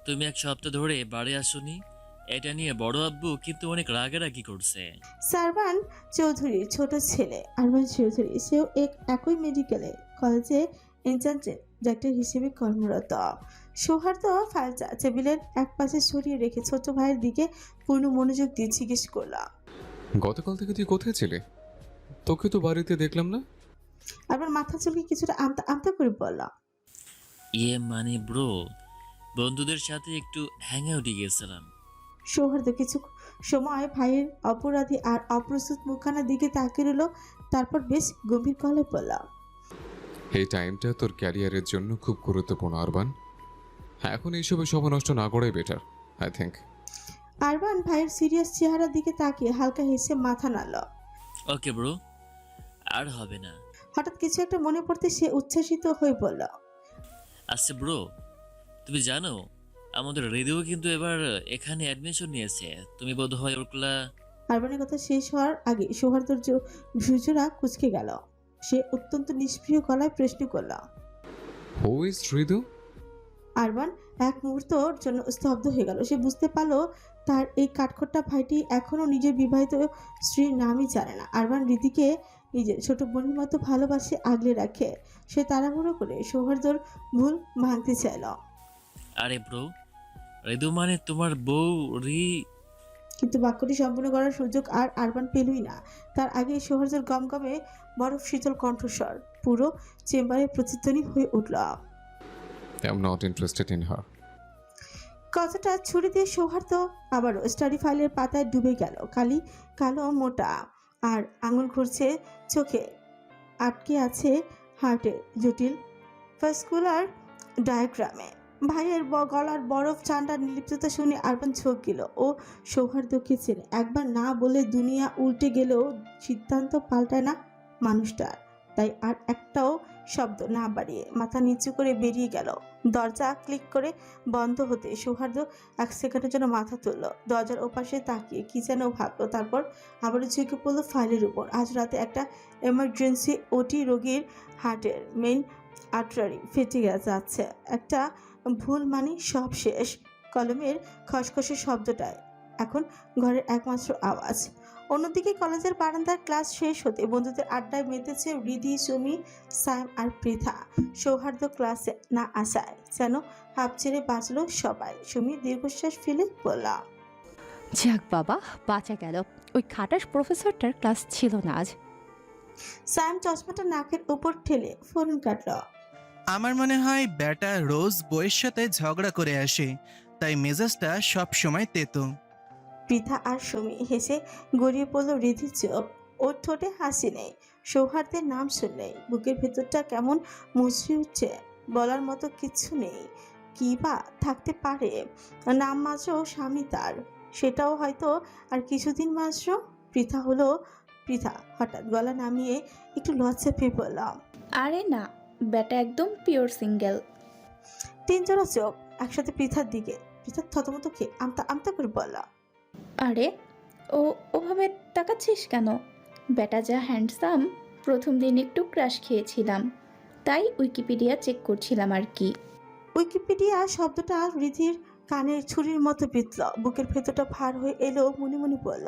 তুমি 1 সপ্তাহ ধরে বাড়ি আসোনি, এটা নিয়ে বড় আব্বু কিন্তু অনেক রাগারাগি করছে। সারবান চৌধুরীর ছোট ছেলে আরবান চৌধুরী, সেও একই মেডিকেলে কলেজে ইনচার্জের ডাক্তার হিসেবে কর্মরত। সৌহার্দ্য ফাইলটা টেবিলের এক পাশে সরিয়ে রেখে ছোট ভাইয়ের দিকে পূর্ণ মনোযোগ দিয়ে জিজ্ঞেস করল, গতকাল থেকে তুই কোথায় ছিলি? তোকে তো বাড়িতে দেখলাম না। আরবান মাথা চুলকে কিছুটা আমতা আমতা করে বলল, মানে ব্রো, বন্ধুদের সাথে একটু হ্যাং আউটে গিয়েছিলাম। সৌহার্দ্য কিছু সময় ভাইয়ের অপরাধী আর অপ্রস্তুত মুখখানার দিকে তাকিয়ে রইল, তারপর বেশ গভীর গলায় বলল, এই টাইমটা তোর ক্যারিয়ারের জন্য খুব গুরুত্বপূর্ণ আরবান। এখন এইসবে সময় নষ্ট না করাই বেটার, আই থিঙ্ক। আরবান ভাইয়ের সিরিয়াস চেহারার দিকে তাকিয়ে হালকা হেসে মাথা নাড়ল। ওকে ব্রো, আর হবে না। হঠাৎ কিছু একটা মনে পড়তে সে উচ্ছ্বাসিত হয়ে বলল, আচ্ছা ব্রো, তুমি জানো আমাদের রেডিও কিন্তু এবার এখানে অ্যাডমিশন নিয়েছে। তুমি বোধহয় ওরকলা। আরবানের কথা শেষ হওয়ার আগে সৌহার্দ্যর ভ্রুজোড়া কুঁচকে গেল। সে অত্যন্ত নিষ্প্রিয় গলায় প্রশ্ন করল। Who is হৃদু? আরবান এক মুহূর্তর জন্য স্তব্ধ হয়ে গেল। সে বুঝতে পারল তার এই কাঠখোট্টা ভাইটি এখনও নিজের বিবাহিত স্ত্রীর নামই জানে না। আরবান রীতিকে নিজের ছোট বোনের মতো ভালোবাসে, আগলে রাখে। সে তাড়াহুড়ো করে সৌহার্দ্যর ভুল ভাঙতে চাইল, আরে ব্রো, রেদু মানে তোমার বউ কিন্তু বাক্যটি সম্পূর্ণ করার সুযোগ আর আরবান পেলই না। তার আগে সৌহার্দ্যর গমগমে বরফ শীতল কণ্ঠস্বর পুরো চেম্বারে প্রতিধ্বনি হয়ে উঠল। I am not interested in her. কথাটা ছুরি দিয়ে সৌহার্দ্য আবারও স্টাডি ফাইলের পাতায় ডুবে গেল। কালো মোটা আর আঙুল ঘুরছে চোখে, আটকে আছে হার্টের জটিল ভাস্কুলার ডায়াগ্রামে। ভাইয়ের গলার বরফ ঠান্ডার নির্লিপ্ততা শুনে আরবান ঝোঁক গেল। ও সৌহার্দ্যকে চেনে, একবার না বলে দুনিয়া উল্টে গেলেও সিদ্ধান্ত পাল্টায় না মানুষটার। তাই আর একটাও শব্দ না বাড়িয়ে মাথা নিচু করে বেরিয়ে গেল। দরজা ক্লিক করে বন্ধ হতে সৌহার্দ্য 1 সেকেন্ডের জন্য মাথা তুলল, দরজার ওপাশে তাকিয়ে কি যেন ভাবলো। তারপর আবারও ঝুঁকে পড়লো ফাইলের উপর। আজ রাতে একটা এমার্জেন্সি ওটি রোগীর হার্টের মেইন আর্টারি ফেটে যাচ্ছে। একটা ভুল মানে সব শেষ। কলমের খসখসে শব্দটায় এখন ঘরের একমাত্র আওয়াজ। অন্যদিকে কলেজের বারান্দার ক্লাস শেষ হতে বন্ধুদের আড্ডায় মেতেছে রিধি, সুমি, সায়েম আর পৃথা। সৌহার্দ্য ক্লাসে না আসায় যেন হাঁপ ছেড়ে বাঁচল সবাই। সুমি দীর্ঘশ্বাস ফেলে বলল, যাক বাবা, বাঁচা গেল। ওই খাটাস প্রফেসরটার ক্লাস ছিল না আজ। সায়েম চশমাটা নাকের উপর ঠেলে ফোরন কাটল। আমার মনে হয় ব্যাটা রোজ বইয়ের সাথে ঝগড়া করে আসে, তাই মেজাজটা সব সময় তেতো। পৃথা আর সুমি হেসে গড়িয়ে পড়ল রিধির চোখ। ওর ঠোঁটে হাসি নেই। সৌহার্দ্যের নাম শুনলেই বুকের ভেতরটা কেমন মুচড়ে উঠছে। বলার মতো কিছু নেই, কি বা থাকতে পারে। নাম মাত্র স্বামী তার, সেটাও হয়তো আর কিছুদিন মাত্র। পৃথা হলো পৃথা। হঠাৎ গলা নামিয়ে একটু লজ্জা পেয়ে বললাম, আরে না, ব্যাটা একদম পিওর সিঙ্গেল। 3 জোড়া চোখ একসাথে পৃথার দিকে। পৃথা থতমত খেয়ে আমতা আমতা করে বলল, আরে ওভাবে তাকাচ্ছিস কেন? ব্যাটা যা হ্যান্ডসাম, প্রথম দিন একটু ক্রাশ খেয়েছিলাম, তাই উইকিপিডিয়া চেক করছিলাম আর কি। উইকিপিডিয়া শব্দটা রিধির কানের ছুরির মতো বিঁধল। বুকের ভেতরটা ভার হয়ে এলো। মনে মনে বলল,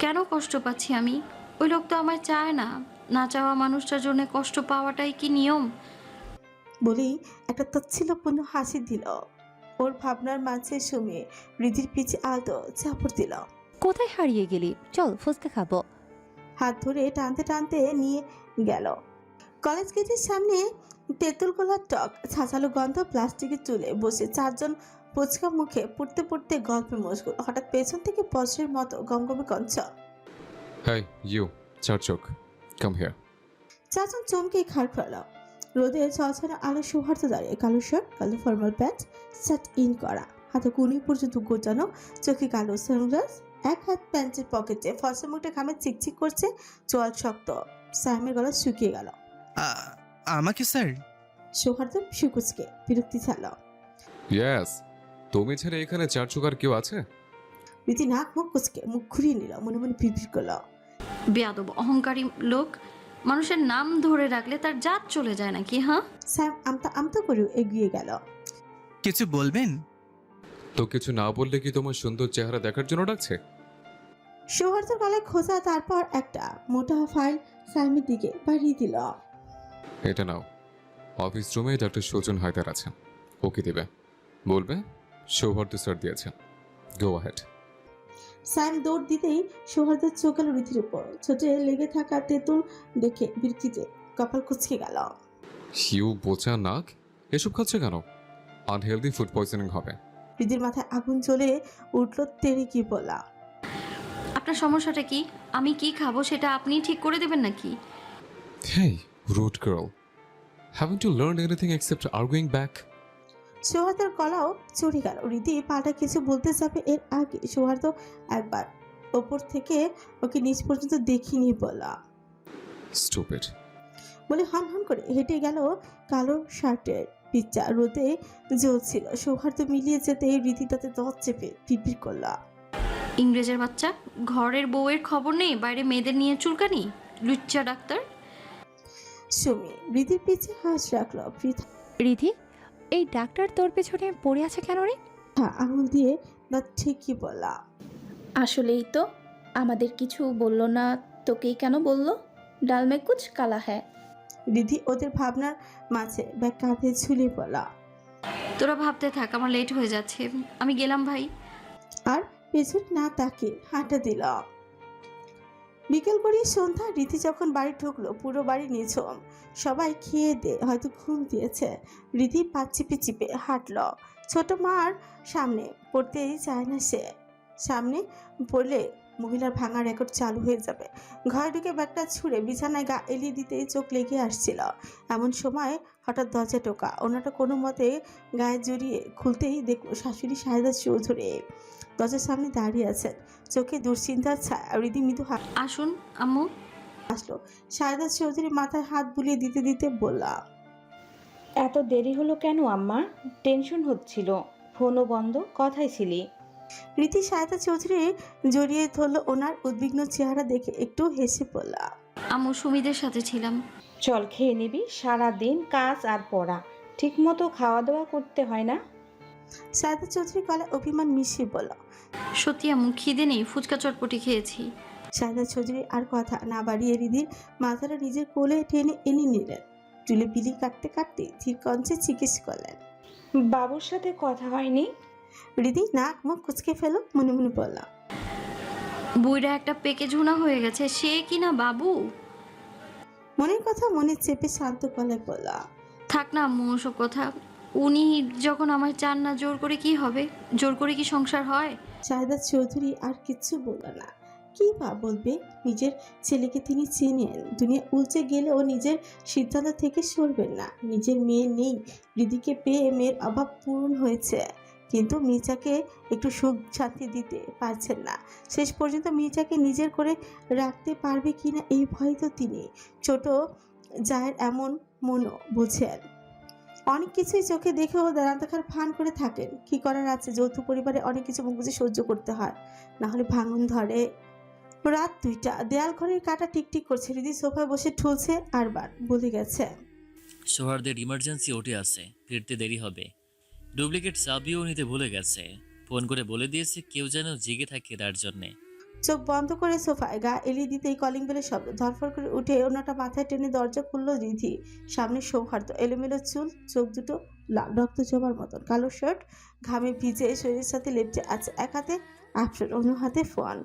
কেন কষ্ট পাচ্ছি আমি? ওই লোক তো আমায় চায় না। না চাওয়া মানুষটার জন্য কষ্ট পাওয়াটাই কি নিয়ম? বলেই একটা তচ্ছিলপূর্ণ হাসি দিল। ওর ভাবনার মাঝে সুমি রিধির পিছে আলতো চাপড় দিল। কোথায় হারিয়ে গেলি? চল ফুচকা খাবো। হাত ধরে টানতে টানতে নিয়ে গেল। কলেজ গেটের সামনে তেঁতুল গোলার টক, ছাঁচালো গন্ধ, প্লাস্টিকের চুলে বসে 4 জন ফুচকা মুখে পড়তে পড়তে গল্পে মশগুল। হঠাৎ পেছন থেকে বজ্রের মতো গমগমে কঞ্চ, হাই ইউ, চার চোখ, কাম হিয়ার। চাচন চমকে খাড় খোলা। রোদে ছলছলে আলো সৌহার্দ্য দাঁড়িয়ে, কালো শার্ট, কালো ফর্মাল প্যান্ট, সেট ইন করা, হাতে কুনি পর্যন্ত গোটানো, চোখে কালো সানগ্লাস, এক হাত প্যান্টের পকেটে, ফসা মুখটা ঘামে চিকচিক করছে, চোয়াল শক্ত। সাইমের গলা শুকিয়ে গেল। আমাকে স্যার? সৌহার্দ্য শুকুচকে বিরক্তি ছাড়ল। ইয়েস, তুমি ছেড়ে এখানে চার চোখার কেউ আছে? রীতি নাক মুখ কুচকে মুখ ঘুরিয়ে নিল, মনে মনে বিড়বিড় করল। বেয়াদব অহংকারী লোক, মানুষের নাম ধরে রাখলে তার জাত চলে যায় নাকি? হ্যাঁ, স্যাম আমতা আমতা করেও এগিয়ে গেল। কিছু বলবেন? তো কিছু না বললে কি তোমার সুন্দর চেহারা দেখার জন্য ডাকছে? সৌহার্দ্যের গলায় খোঁজা, তারপর একটা মোটা ফাইল সাইমের দিকে বাড়িয়ে দিল। এটা নাও, অফিস রুমে ডাক্তার সুজন হায়দার আছে, ওকে দেবে, বলবে সৌহার্দ্য স্যার দিয়েছে। গো আহেড। সাইম দৌড় দিতেই সৌহার্দ্যের চোখ গেল রীতির উপর। ছোটে লেগে থাকা তেঁতুল দেখে বিরক্তিতে কপাল কুচকে গেল। হিউ বোচা নাক, এসব খাচ্ছে কেন? আনহেলদি ফুড পয়জনিং হবে। রীতির মাথায় আগুন জ্বলে উঠল, তেরে কি বলা। আপনার সমস্যাটা কি? আমি কি খাবো সেটা আপনি ঠিক করে দেবেন নাকি? Hey, rude girl. Haven't you learned anything except arguing back? সৌহার্দ্যের গলাও চড়ে গেল। রীতি পাল্টা কিছু বলতে যাবে, এর আগে সৌহার্দ্য একবার ওপর থেকে ওকে নিচ পর্যন্ত দেখিনি বলা Stupid. বলে হন হন করে হেঁটে গেল। কালো শার্টের পিচ্চা রোদে জ্বলছিল। সৌহার্দ্য মিলিয়ে যেতে রীতি তাতে দত চেপে পিপির করল। ইংরেজের বাচ্চা, ঘরের বউয়ের খবর নেই, বাইরে মেয়েদের নিয়ে চুলকানি, লুচ্চা ডাক্তার। সুমি রীতির পিছে হাস রাখল। পৃথা রিধি, এই ডাক্তার তোর পেছনে পড়ে আছে কেন রে? আঙুল দিয়ে দাঁত ঠিকই বলা। আসলেই তো, আমাদের কিছু বললো না, তোকেই কেন বললো? ডাল মে কুছ কালা হ্যায়। রিধি ওদের ভাবনার মাঝে ব্যাগ কাঁধে ঝুলিয়ে বলা। তোরা ভাবতে থাক, আমার লেট হয়ে যাচ্ছে, আমি গেলাম ভাই। আর পেছন না তাকে হাঁটা দিল। বিকেল গড়িয়ে সন্ধ্যা। রীতি যখন বাড়ি ঢুকলো, পুরো বাড়ি নিঝুম। সবাই খেয়ে দে হয়তো ঘুম দিয়েছে। রীতি পা চিপে চিপে হাঁটল। ছোট মার সামনে পড়তেই চায় না সে। সামনে পড়লে মহিলার ভাঙা রেকর্ড চালু হয়ে যাবে। ঘরে ঢুকে ব্যাগটা ছুঁড়ে বিছানায় গা এলিয়ে দিতেই চোখ লেগে আসছিল। এমন সময় হঠাৎ দরজা টোকা। ওনাটা কোনো মতে গায়ে জড়িয়ে খুলতেই দেখলো শাশুড়ি শাহেদা চৌধুরী দরজার সামনে দাঁড়িয়ে আছেন। চোখে দুশ্চিন্তার ছায়া। রীতি মৃদু আসুন আম্মু। আসলো। শাহেদা চৌধুরী মাথায় হাত বুলিয়ে দিতে দিতে বললাম, এত দেরি হলো কেন আম্মা? টেনশন হচ্ছিল, ফোনও বন্ধ, কথাই ছিলি? রীতি শাহেদা চৌধুরী জড়িয়ে ধরলো। ওনার উদ্বিগ্ন চেহারা দেখে একটু হেসে বললাম, আম্মু সুমিদের সাথে ছিলাম। চল খেয়ে নিবি, সারা দিন কাজ আর পড়া, ঠিক মতো খাওয়া দাওয়া করতে হয় না? শাহেদা চৌধুরী গলায় অভিমান মিশিয়ে বলল। সত্যি আম্মু, খিদে নেই, ফুচকা চটপটি খেয়েছি। শাহেদা চৌধুরী আর কথা না বাড়িয়ে রিদির মাথাটা নিজের কোলে টেনে এনে নিলেন। চুলে বিলি কাটতে কাটতে ধীর কঞ্চে জিজ্ঞেস করলেন, বাবুর সাথে কথা হয়নি? রিদি নাক মুখ কুচকে ফেলো, মনে মনে বললাম, বুইরা একটা পেকে ঝুনা হয়ে গেছে, সে কিনা বাবু। মনের কথা মনে চেপে শান্ত গলায় বললাম, থাক না আম্মু ওসব কথা, উনি যখন আমায় চান না, জোর করে কি হবে? জোর করে কি সংসার হয়? শাহেদা চৌধুরী আর কিচ্ছু বলল না। কি বা বলবে? নিজের ছেলেকে তিনি চেনেন। দুনিয়া উলচে গেলেও নিজের সিদ্ধান্ত থেকে সরবেন না। নিজের মেয়ে নেই, রিদিকে পেয়ে মেয়ের অভাব পূরণ হয়েছে, কিন্তু মির্জাকে একটু সুখ শান্তি দিতে পারছেন না। শেষ পর্যন্ত মির্জাকে নিজের করে রাখতে পারবে কিনা এই ভয় তো তিনি ছোট জায়ের এমন মনও বুঝেন। অনেক কিছুই চোখে দেখেও দাঁড়ান দেখার ভান করে থাকেন। কি করার আছে, যৌথ পরিবারে অনেক কিছু মুখ বুঝে সহ্য করতে হয়, না হলে ভাঙন ধরে। রাত 2টা, দেয়াল ঘড়ির কাঁটা টিকটিক করছে। রিদি সোফায় বসে ঠুলছে, আরবার বলে গেছে, সোহার্দের ইমার্জেন্সি ওটি আছে, ফিরতে দেরি হবে। ডুপ্লিকেট চাবিও নিতে ভুলে গেছে, ফোন করে বলে দিয়েছে কেউ যেন জেগে থাকে তার জন্যে। চোখ বন্ধ করে সোফায় গা এলিয়ে দিতেই কলিং বেলের শব্দ। ধরফর করে উঠে ওনাটা মাথায় টেনে দরজা খুলল রিধি। সামনে সৌহার্দ্য, এলোমেলো চুল, চোখ দুটো লাল রক্ত জমার মতন, কালো শার্ট ঘামে ভিজে শরীরের সাথে লেপটে আছে। এক হাতে আফটার, অন্য হাতে ফোন।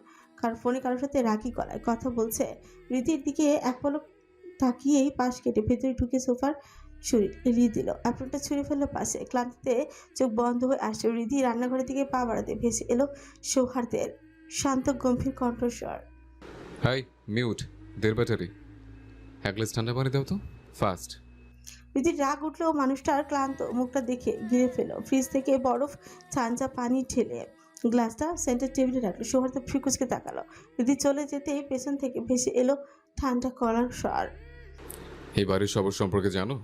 ফোনে কারোর সাথে রাগি গলায় কথা বলছে। রীতির দিকে এক পলক তাকিয়েই পাশ কেটে ভেতরে ঢুকে সোফার শরীর এলিয়ে দিল। অ্যাপ্রনটা ছুঁড়ে ফেললো পাশে। ক্লান্তিতে চোখ বন্ধ হয়ে আসছে। রিধি রান্নাঘরের দিকে পা বাড়াতে ভেসে এলো সৌহার্দ্যের শান্ত গম্ভীর কণ্ঠস্বর, হাই, মিউট, দের ব্যাটারি। এক গ্লাস ঠান্ডা পানি দাও তো, ফাস্ট। রীতির রাগ উঠলেও মানুষটার ক্লান্ত মুখটা দেখে ঘিরে ফেল। ফ্রিজ থেকে বরফ ছাঞ্চা পানি ঢেলে গ্লাসটা সেন্টার টেবিলে রাখলো। সৌহার্দ্য ফ্রিকুচকে তাকালো। রীতি চলে যেতেই পেছন থেকে ভেসে এলো ঠান্ডা কলার স্বর। এই বাড়ির সবার সম্পর্কে জানো?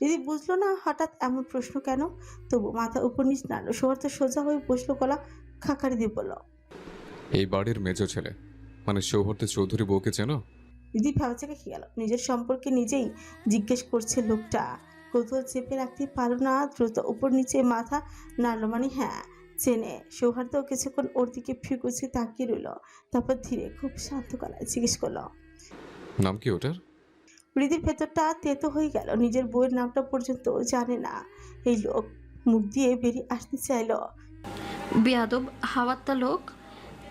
রীতি বুঝলো না হঠাৎ এমন প্রশ্ন কেন, তবু মাথা উপর নিচ নাড়লো। সৌহার্দ্য সোজা হয়ে বসলো, গলা খাকারি দিয়ে বলল, এই বাড়ির মেজো ছেলে মানে সৌহার্দ্য চৌধুরী বউকে চেনো? রীতি ভাবছে কি গেল, নিজের সম্পর্কে নিজেই জিজ্ঞেস করছে লোকটা। কৌতূহল চেপে রাখতে পারো না, দ্রুত উপর নিচে মাথা নাড়লো, মানে হ্যাঁ চেনে। সৌহার্দ্য কিছুক্ষণ ওর দিকে ফ্রিকুচকে তাকিয়ে রইল, তারপর ধীরে খুব শান্ত গলায় জিজ্ঞেস করলো, নাম কি ওটার? রীতির ভেতরটা তেতো হয়ে গেল, নিজের বইয়ের নামটা পর্যন্ত জানে না এই লোক। মুখ দিয়ে বেরিয়ে আসতে চাইলো, বেয়াদব হাওয়াত্তা লোক,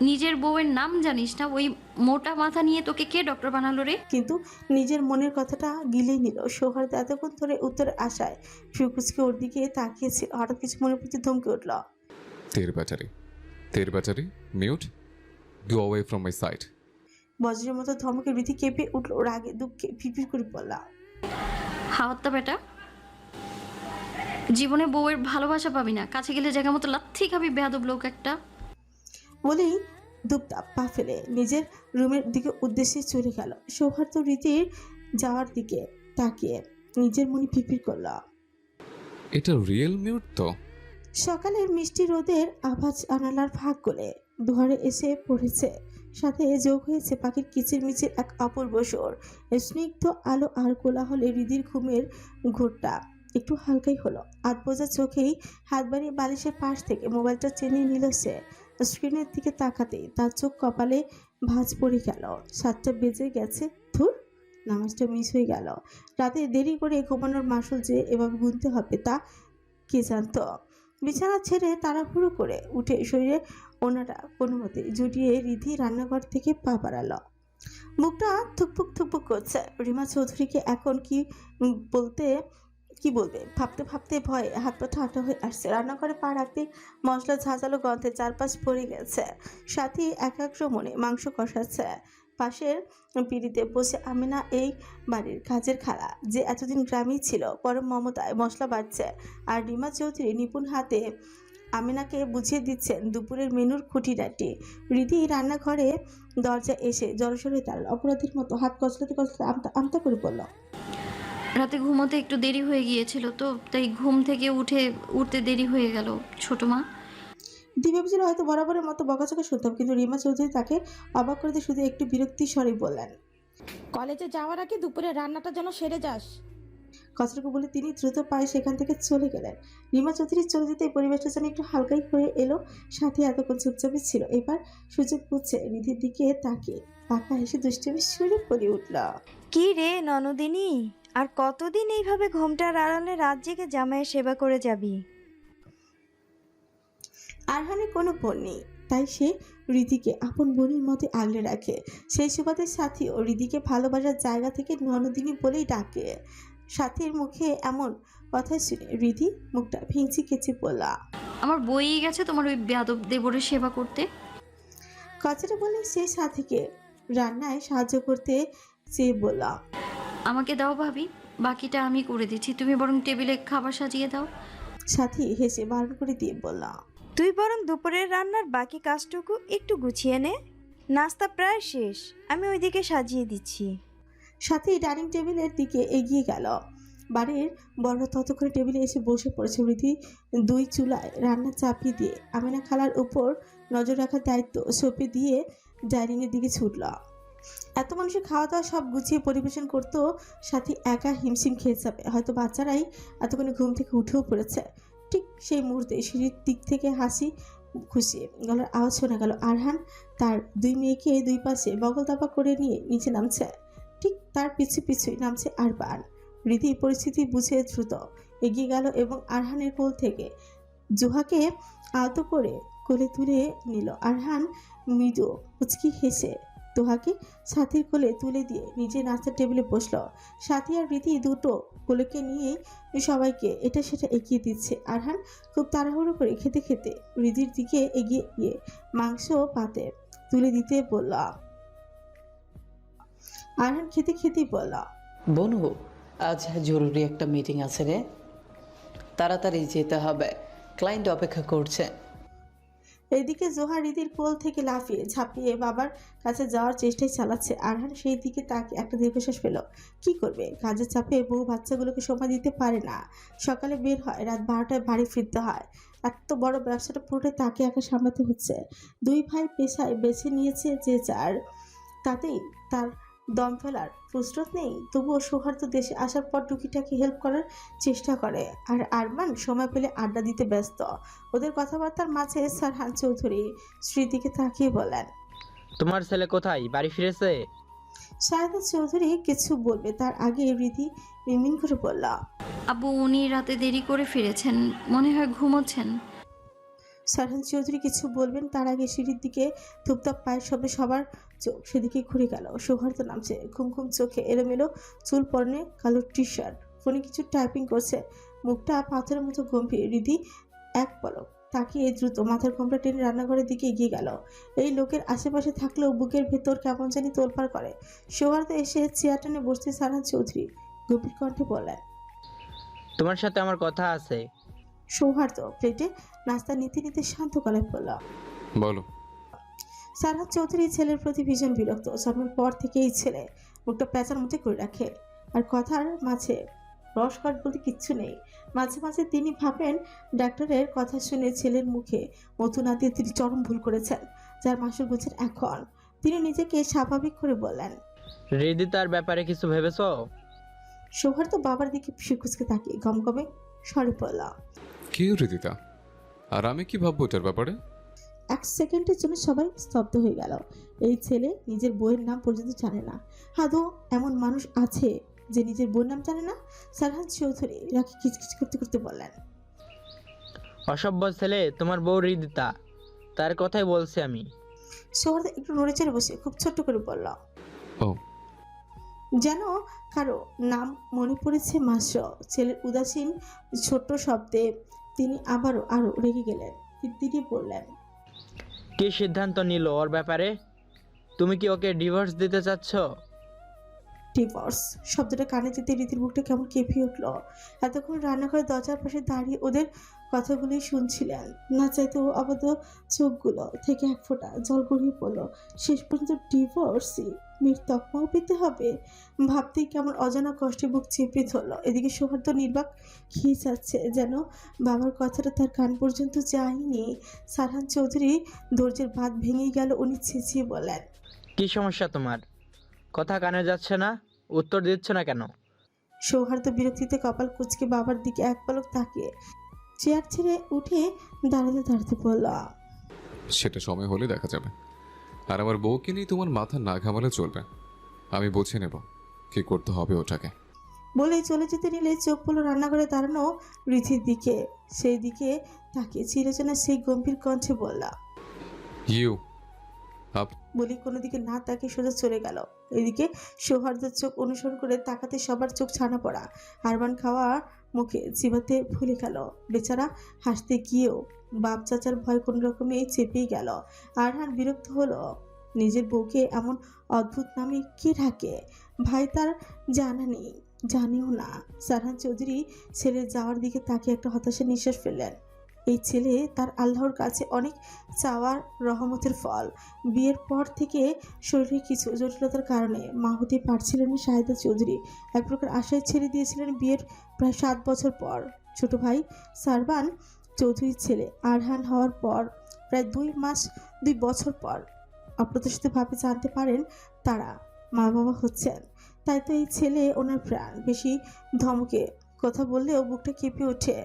নিজের বউয়ের নাম জানিস না? ওই মোটা মাথা নিয়ে তোকে কে ডক্টর বানালো রে? কিন্তু নিজের মনের কথাটা গিলেই নিল। সৌহার্দ্য এতক্ষণ ধরে উত্তরের আশায় ফ্রিকুচকে ওর দিকে তাকিয়েছিল, হঠাৎ কিছু মনের প্রতি ধমকে উঠল, তের battery mute, go away from my sight. বজ্রের মতো ধমকে রীতি কেঁপে উঠলো, রাগে দুঃখে ফিরফির করে বললা, হাওয়াত্তা বেটা, জীবনে বউয়ের ভালোবাসা পাবি না, কাছে গেলে জায়গা মতো লাথি খাবি বেয়াদব লোক একটা। বলেই দুপদাপ পা ফেলে নিজের রুমের দিকে উদ্দেশ্যে চলে গেল। সৌহার্দ্য রীতির যাওয়ার দিকে তাকিয়ে নিজের মনে ফিরফির করল, এটা রিয়েল মিউট তো? সকালের মিষ্টি রোদের আভাজ আনালার ফাঁক গলে দুয়ারে এসে পড়েছে, সাথে যোগ হয়েছে পাখির কিচিরমিচির এক অপূর্ব সুর। স্নিগ্ধ আলো আর কোলাহলে হৃদির ঘুমের ঘোরটা একটু হালকাই হলো। আধ বোঝা চোখেই হাত বাড়িয়ে বালিশের পাশ থেকে মোবাইলটা টেনে নিল সে। স্ক্রিনের দিকে তাকাতেই তার চোখ কপালে ভাঁজ পড়ে গেল। 7টা বেজে গেছে, ধুর, নামাজটা মিস হয়ে গেল। রাতে দেরি করে ঘুমানোর মাসুল যে এভাবে গুনতে হবে তা কে জানত। বিছানা ছেড়ে তাড়াহুড়ো করে উঠে শরীরে ওনাটা কোনো মতে জুটিয়ে রিধি রান্নাঘর থেকে পা বাড়ালো। মুখটা থুকপুক করছে। রিমা চৌধুরীকে এখন কি বলবে ভাবতে ভাবতে ভয়ে হাত পা ঠান্ডা হয়ে আসছে। রান্নাঘরে পা রাখতে মশলা ঝাঁঝালো গন্ধে চারপাশ ভরে গেছে। সাথে একাগ্র মনে মাংস কষাচ্ছে। পাশের পিড়িতে বসে আমিনা, এই বাড়ির কাজের খালা, যে এতদিন গ্রামেই ছিল, পরম মমতায় মশলা বাড়ছে। আর রিমা চৌধুরী নিপুণ হাতে আমিনাকে বুঝিয়ে দিচ্ছেন দুপুরের মেনুর খুঁটিনাটি। রিধি রান্নাঘরে দরজা এসে জড়সড় হয়ে দাঁড়াল। অপরাধীর মতো হাত কচলাতে আমতা করে বলল, রাতে ঘুমোতে একটু দেরি হয়ে গিয়েছিল তো, তাই ঘুম থেকে উঠতে দেরি হয়ে গেল ছোট মা। ভেবেছিল হয়তো বরাবরের মতো বকাচকা শুনতাম, কিন্তু রিমা চৌধুরী তাকে অবাক করে দিয়ে শুধু একটু বিরক্তি স্বরে বললেন, কলেজে যাওয়ার আগে দুপুরে রান্নাটা যেন সেরে যাস। কথাটুকু বলে তিনি দ্রুত পায়ে সেখান থেকে চলে গেলেন। রিমা চৌধুরী চলে যেতে পরিবেশটা যেন একটু হালকাই হয়ে এলো। সাথে এতক্ষণ চুপচাপই ছিল, এবার সুযোগ বুঝছে রিধির দিকে তাকিয়ে পাকা হেসে দুষ্টুমি সুরে পড়ে উঠল, কি রে ননদিনী, আর কতদিন এইভাবে ঘোমটার আড়ালে রাত জেগে জামাইয়ের সেবা করে যাবি? আরহানের কোনো বোন নেই, তাই সে রিধিকে আপন বোনের মতো আগলে রাখে। সেই সুবাদের সাথী ও রিধিকে ভালোবাসার জায়গা থেকে ননদিনী বলেই ডাকে। সাথীর মুখে এমন কথা শুনে রিধি মুখটা ভেঙচি কেচে বলল, আমার বই গেছে তোমার ওই বেয়াদব দেবরের সেবা করতে। কথাটা বলে সেই সাথীকে রান্নায় সাহায্য করতে চেয়ে বলল, আমাকে দাও ভাবি, বাকিটা আমি করে দিচ্ছি, তুমি বরং টেবিলে খাবার সাজিয়ে দাও। সাথী হেসে বারণ করে দিয়ে বলল, তুই বরং দুপুরের রান্নার বাকি কাজটুকু একটু গুছিয়ে নে, নাস্তা প্রায় শেষ, আমি ওইদিকে সাজিয়ে দিচ্ছি। সাথী ডাইনিং টেবিলের দিকে এগিয়ে গেল। বাড়ির বড় ততক্ষণে টেবিলে এসে বসে পড়েছে। রিধি 2 চুলায় রান্না চাপিয়ে দিয়ে আমিনা খালার উপর নজর রাখার দায়িত্ব সঁপে দিয়ে ডাইনিংয়ের দিকে ছুটল। এত মানুষের খাওয়া দাওয়া সব গুছিয়ে পরিবেশন করতেও সাথী একা হিমশিম খেয়ে যাবে। হয়তো বাচ্চারাই এতক্ষণে ঘুম থেকে উঠেও পড়েছে। ঠিক সেই মুহূর্তে সিঁড়ির দিক থেকে হাসি খুশি গলার আওয়াজ শোনা গেল। আরহান তার 2 মেয়েকে 2 পাশে বগল দাপা করে নিয়ে নিচে নামছে। ঠিক তার পিছুই নামছে আরবান। রিধি পরিস্থিতি বুঝে দ্রুত এগিয়ে গেল এবং আরহানের কোল থেকে জোহাকে আহত করে কোলে তুলে নিল। আরহান মৃদু মুচকি হেসে তোহাকে সাথীর কোলে তুলে দিয়ে নিজে নাস্তার টেবিলে বসলো। সাথী আর রীতি দুটো কোলেকে নিয়ে সবাইকে এটা সেটা এগিয়ে দিচ্ছে। আরহান খুব তাড়াহুড়ো করে খেতে খেতে রিধির দিকে এগিয়ে গিয়ে মাংস পাতে তুলে দিতে বলল। আরহান খেতে খেতেই বলল, বনু, আজ জরুরি একটা মিটিং আছে রে, তাড়াতাড়ি যেতে হবে, ক্লায়েন্ট অপেক্ষা করছে। এদিকে জোহা রিদির কোল থেকে লাফিয়ে ঝাঁপিয়ে বাবার কাছে যাওয়ার চেষ্টাই চালাচ্ছে। আরহান সেই দিকে তাকে একটা দীর্ঘশ্বাস পেল। কি করবে, কাজের চাপে বউ বাচ্চাগুলোকে সময় দিতে পারে না। সকালে বের হয়, রাত 12টায় বাড়ি ফিরতে হয়। এত বড় ব্যবসাটা পুরোটাই তাকে একা সামলাতে হচ্ছে। দুই ভাই পেশায় বেছে নিয়েছে যে যার, তাতেই তার দম ফেলার ফুসরত নেই। তবুও সৌহার্দ্য দেশে আসার পর টুকিটাকি হেল্প করার চেষ্টা করে। আর আরমান সময় পেলে আড্ডা দিতে ব্যস্ত। ওদের কথাবার্তার মাঝে সারহান চৌধুরী স্ত্রীর দিকে তাকিয়ে বলেন, তোমার ছেলে কোথায়, বাড়ি ফিরেছে? শাহেদা চৌধুরী কিছু বলবে তার আগে রীতি মিনমিন করে বলল, আব্বু উনি রাতে দেরি করে ফিরেছেন, মনে হয় ঘুমোচ্ছেন। সারহান চৌধুরী কিছু বলবেন তার আগে সিঁড়ির দিকে ধূপধাপ পায়ের শব্দে সবার চোখ সেদিকে ঘুরে গেল। সৌহার্দ্য নামছে, ঘুম ঘুম চোখে, এলোমেলো চুল, পরনে কালো টি শার্ট, ফোনে কিছু টাইপিং করছে, মুখটা পাথরের মতো গম্ভীর। রীতি এক পলক তাকিয়ে দ্রুত মাথার ঘোমটা টেনে রান্নাঘরের দিকে এগিয়ে গেল। এই লোকের আশেপাশে থাকলেও বুকের ভেতর কেমন জানি তোলপাড় করে। সৌহার্দ্য এসে চেয়ার টেনে বসতে সারহান চৌধুরী গভীর কণ্ঠে বলেন, তোমার সাথে আমার কথা আছে। সৌহার্দ্য প্লেটে নাস্তা নিতে নিতে শান্ত গলায় বলল, বলো। সারহাদ চৌধুরী ছেলের প্রতি ভীষণ বিরক্ত। জন্মের পর থেকে এই ছেলে মুখটা প্যাঁচার মধ্যে করে রাখে, আর কথার মাঝে রসকট বলতে কিচ্ছু নেই। মাঝে মাঝে তিনি ভাবেন ডাক্তারের কথা শুনে ছেলের মুখে মধু না দিয়ে তিনি চরম ভুল করেছেন, যার মাসুল গুছেন এখন। তিনি নিজেকে স্বাভাবিক করে বললেন, রিদি তার ব্যাপারে কিছু ভেবেছো? সৌহার্দ্য বাবার দিকে ফিসকুচকে তাকিয়ে গমগমে স্বরে বলল, কি রীতিতা, আর আমি কি ভাববো এটার ব্যাপারে? এক সেকেন্ডের জন্য সবাই স্তব্ধ হয়ে গেল। এই ছেলে নিজের বইয়ের নাম পর্যন্ত জানে না। আদৌ এমন মানুষ আছে যে নিজের বইয়ের নাম জানে না? সারহান চৌধুরী রাখি খিচখিচ করতে করতে বললেন, অসভ্য ছেলে, তোমার বউ রিদিতা, তার কথাই বলছি আমি। সৌহার্দ্য একটু নড়ে চড়ে বসে খুব ছোট্ট করে বলল, ও যেন কারো নাম মনে পড়েছে মাত্র। ছেলের উদাসীন ছোট্ট শব্দে তিনি আরো রেগে গেলেন। তিনি বললেন, কি সিদ্ধান্ত নিল ওর ব্যাপারে? তুমি কি ওকে ডিভোর্স দিতে চাচ্ছ? ডিভোর্স শব্দটা কানে যেতে রীতির বুকটা কেমন কেঁপে উঠল। এতক্ষণ রান্নাঘরের দরজার পাশে দাঁড়িয়ে ওদের কথাগুলি শুনছিলেন, না চাইতেও আপাতত চোখগুলো থেকে এক ফোঁটা জল গড়িয়ে পড়লো। শেষ পর্যন্ত ডিভোর্সই মেয়ের তকমাও পেতে হবে ভাবতেই কেমন অজানা কষ্টে বুক চেপে ধরলো। এদিকে সৌহার্দ্য নির্বাক খেয়ে যাচ্ছে, যেন বাবার কথাটা তার কান পর্যন্ত যায়নি। সারহান চৌধুরী ধৈর্যের বাঁধ ভেঙে গেল। উনি চেঁচিয়ে বলেন, কি সমস্যা তোমার? কথা কানে যাচ্ছে না, উত্তর দিচ্ছ না কেন? সৌহার্দ্য বিরক্তিতে কপাল কুঁচকে বাবার দিকে এক পলক তাকিয়ে চেয়ার ছেড়ে উঠে দাঁড়াতে বলল, সেটা সময় হলে দেখা যাবে। আর আমার বউকে নিয়ে তোমার মাথা না ঘামালে চলবে, আমি বুঝে নেব কি করতে হবে ওটাকে। বলেই চলে যেতে নিলে চোখ পড়ল রান্নাঘরে দাঁড়ানো রীতির দিকে। সেই দিকে তাকিয়ে চিরচেনা সেই গম্ভীর কণ্ঠে বলল, ইউ বলি কোনো দিকে না তাকিয়ে সোজা চলে গেল। এদিকে সৌহার্দ্যের চোখ অনুসরণ করে তাকাতে সবার চোখ ছানা পড়া। আরমান খাওয়া মুখে চিবাতে ভুলে গেল। বেচারা হাসতে গিয়েও বাপ চাচার ভয় কোনো রকমে চেপেই গেল। আরহান বিরক্ত হলো, নিজের বউকে এমন অদ্ভুত নামে কে ডাকে? ভাই তার জানা নেই, জানেও না। সারহান চৌধুরী ছেলের যাওয়ার দিকে তাকিয়ে একটা হতাশা নিঃশ্বাস ফেললেন। এই ছেলে তার আল্লাহর কাছে অনেক চাওয়ার রহমতের ফল। বিয়ের পর থেকে শরীরে কিছু জটিলতার কারণে মা হতে পারছিলেন না শাহেদা চৌধুরী। এক প্রকার আশায় ছেড়ে দিয়েছিলেন বিয়ের প্রায় 7 বছর পর। ছোট ভাই সারবান চৌধুরীর ছেলে আরহান হওয়ার পর প্রায় 2 বছর পর অপ্রত্যাশিতভাবে জানতে পারেন তারা মা বাবা হচ্ছেন। তাই তো এই ছেলে ওনার প্রাণ। বেশি ধমকে কথা বললেও বুকটা কেঁপে ওঠে।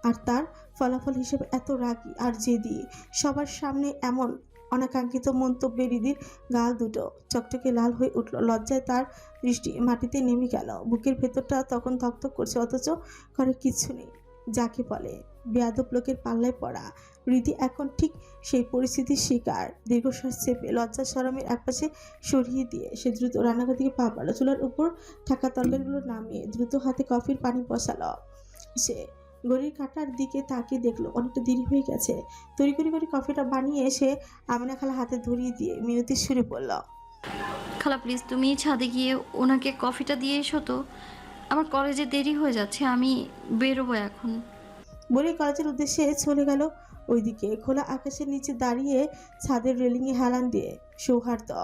আর তার ফলাফল হিসেবে এত রাগী আর জেদি। সবার সামনে এমন অনাকাঙ্ক্ষিত মন্তব্যে রিদির গাল দুটো চকচকে লাল হয়ে উঠল। লজ্জায় তার দৃষ্টি মাটিতে নেমে গেল। বুকের ভেতরটা তখন থকথক করছে, অথচ করে কিছু নেই। যাকে বলে বেয়াদব লোকের পাল্লায় পড়া। রীতি এখন ঠিক সেই পরিস্থিতির শিকার। দীর্ঘশ্বাস চেপে লজ্জা শরমের একপাশে সরিয়ে দিয়ে সে দ্রুত রান্নাঘর দিকে পা বাড়ালো। চুলার উপর থাকা তরকারিগুলো নামিয়ে দ্রুত হাতে কফির পানি বসালো। সে ঘড়ির কাঁটার দিকে তাকিয়ে দেখলো অনেকটা দেরি হয়ে গেছে। তড়ি করে কফিটা বানিয়ে এসে আমিনা খালা হাতে ধরিয়ে দিয়ে মিনতির সুরে বলল, খালা প্লিজ তুমি ছাদে গিয়ে ওনাকে কফিটা দিয়ে এসো তো। আমার কলেজে দেরি হয়ে যাচ্ছে, আমি বেরোবো এখন। বলে কলেজের উদ্দেশ্যে চলে গেল। ওইদিকে খোলা আকাশের নিচে দাঁড়িয়ে ছাদের রেলিংয়ে হেলান দিয়ে সৌহার্দ্য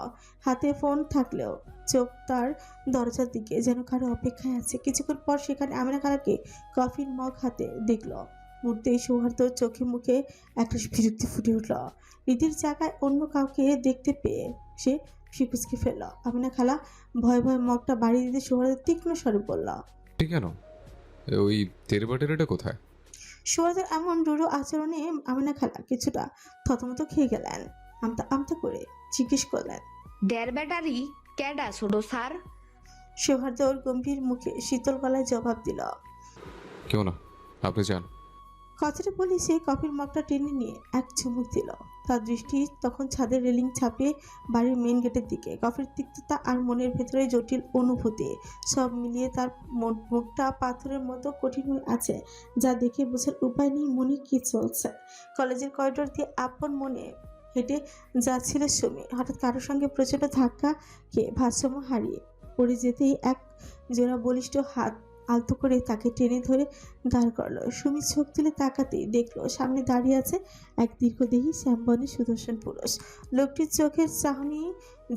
হাতে ফোন থাকলেও চোখ তার দরজার দিকে, যেন কারো অপেক্ষায় আছে। কিছুক্ষণ পর সেখানে আমিনা খালাকে কফির মগ হাতে দেখল। মুহূর্তেই সৌহার্দ্যর চোখে মুখে একটা বিরক্তি ফুটে উঠল। রীতির জায়গায় অন্য কাউকে দেখতে পেয়ে সে ফিকুচকে ফেলল। আমিনা খালা ভয়ে ভয়ে মগটা বাড়িয়ে দিতে সৌহার্দ্য তীক্ষ্ণ স্বরে বলল, ঠিক কেন? ওই তেরবাটেরটা কোথায়? সৌহার্দ্যের এমন রূঢ় আচরণে আমিনা খালা কিছুটা থতমত খেয়ে গেলেন। আমতা আমতা করে জিজ্ঞেস করলেন, দেড় ব্যাটারি ক্যাডা ছোট স্যার? সৌহার্দ্য ওর গম্ভীর মুখে শীতল গলায় জবাব দিল, কেউ না, আপনি যান। কথাটা বলি সে কফির মগটা টেনে নিয়ে এক চুমুক দিল। তার দৃষ্টি তখন ছাদের রেলিং ছাপিয়ে বাড়ির মেন গেটের দিকে। কফির তিক্ততা আর মনের ভেতরে জটিল অনুভূতি সব মিলিয়ে তার মুখটা পাথরের মতো কঠিন হয়ে আছে, যা দেখে বোঝার উপায় নেই মনে কি চলছে। কলেজের করিডোর দিয়ে আপন মনে হেঁটে যাচ্ছিল সুমি, হঠাৎ কারোর সঙ্গে প্রচণ্ড ধাক্কা খেয়ে ভারসাম্য হারিয়ে পড়ে যেতেই এক জোড়া বলিষ্ঠ হাত আলতো করে তাকে টেনে ধরে দাঁড় করলো। সুমি চোখ তুলে তাকাতেই দেখলো সামনে দাঁড়িয়ে আছে এক দীর্ঘদেহী শ্যামবর্ণের সুদর্শন পুরুষ। লোকটির চোখের চাহনি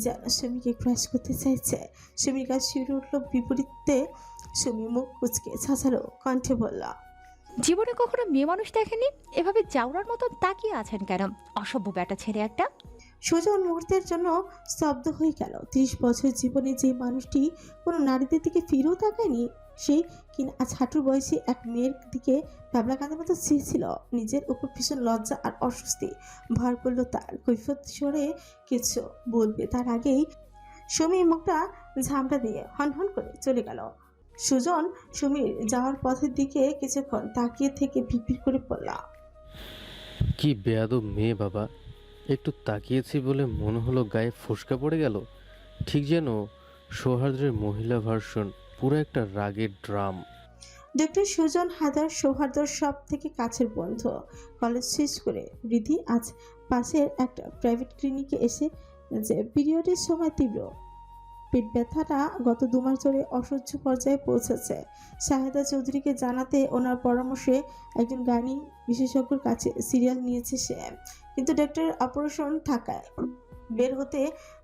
যেন সুমিকে ক্রাশ করতে চাইছে। সুমির কাছে শিউরে উঠলো বিপরীতে। সুমি মুখ কুচকে ছাছালো কণ্ঠে বলল, জীবনে কখনো মেয়ে মানুষ দেখেনি, এভাবে জাউরার মতো তাকিয়ে আছেন কেন? অসভ্য ব্যাটা ছেড়ে একটা। সুজন মুহূর্তের জন্য স্তব্ধ হয়ে গেল। 30 বছর জীবনে যে মানুষটি কোনো নারীদের দিকে ফিরেও তাকায়নি, সেই কিনা আজ হাঁটুর বয়সী এক মেয়ের দিকে প্যাবলা কাঁদের মতো চেয়েছিল। নিজের উপর ভীষণ লজ্জা আর অস্বস্তি ভর করলো তার। কৈফিয়ত স্বরে কিছু বলবে তার আগেই সুমির মুখটা ঝামটা দিয়ে হনহন করে চলে গেল। সুজন সুমির যাওয়ার পথের দিকে কিছুক্ষণ তাকিয়ে থেকে ভিড় করে পড়ল, কি বেয়াদব মেয়ে বাবা! একটু তাকিয়েছি বলে মনে হলো গায়ে ফোসকা পড়ে গেল। ঠিক যেন সৌহার্দ্যের মহিলা ভার্সন, পুরো একটা রাগের ড্রাম। ডক্টর সুজন হায়দার সৌহার্দ্যর সব থেকে কাছের বন্ধু। কলেজ শেষ করে রিধি আজ পাশের একটা প্রাইভেট ক্লিনিকে এসে যে পিরিয়ডের সময় তীব্র পেট ব্যথাটা গত 2 মাস ধরে অসহ্য পর্যায়ে পৌঁছেছে। শাহেদা চৌধুরীকে জানাতে ওনার পরামর্শে একজন গাইনি বিশেষজ্ঞর কাছে সিরিয়াল নিয়েছে সে, কিন্তু ডক্টরের অপারেশন থাকায় বের হতে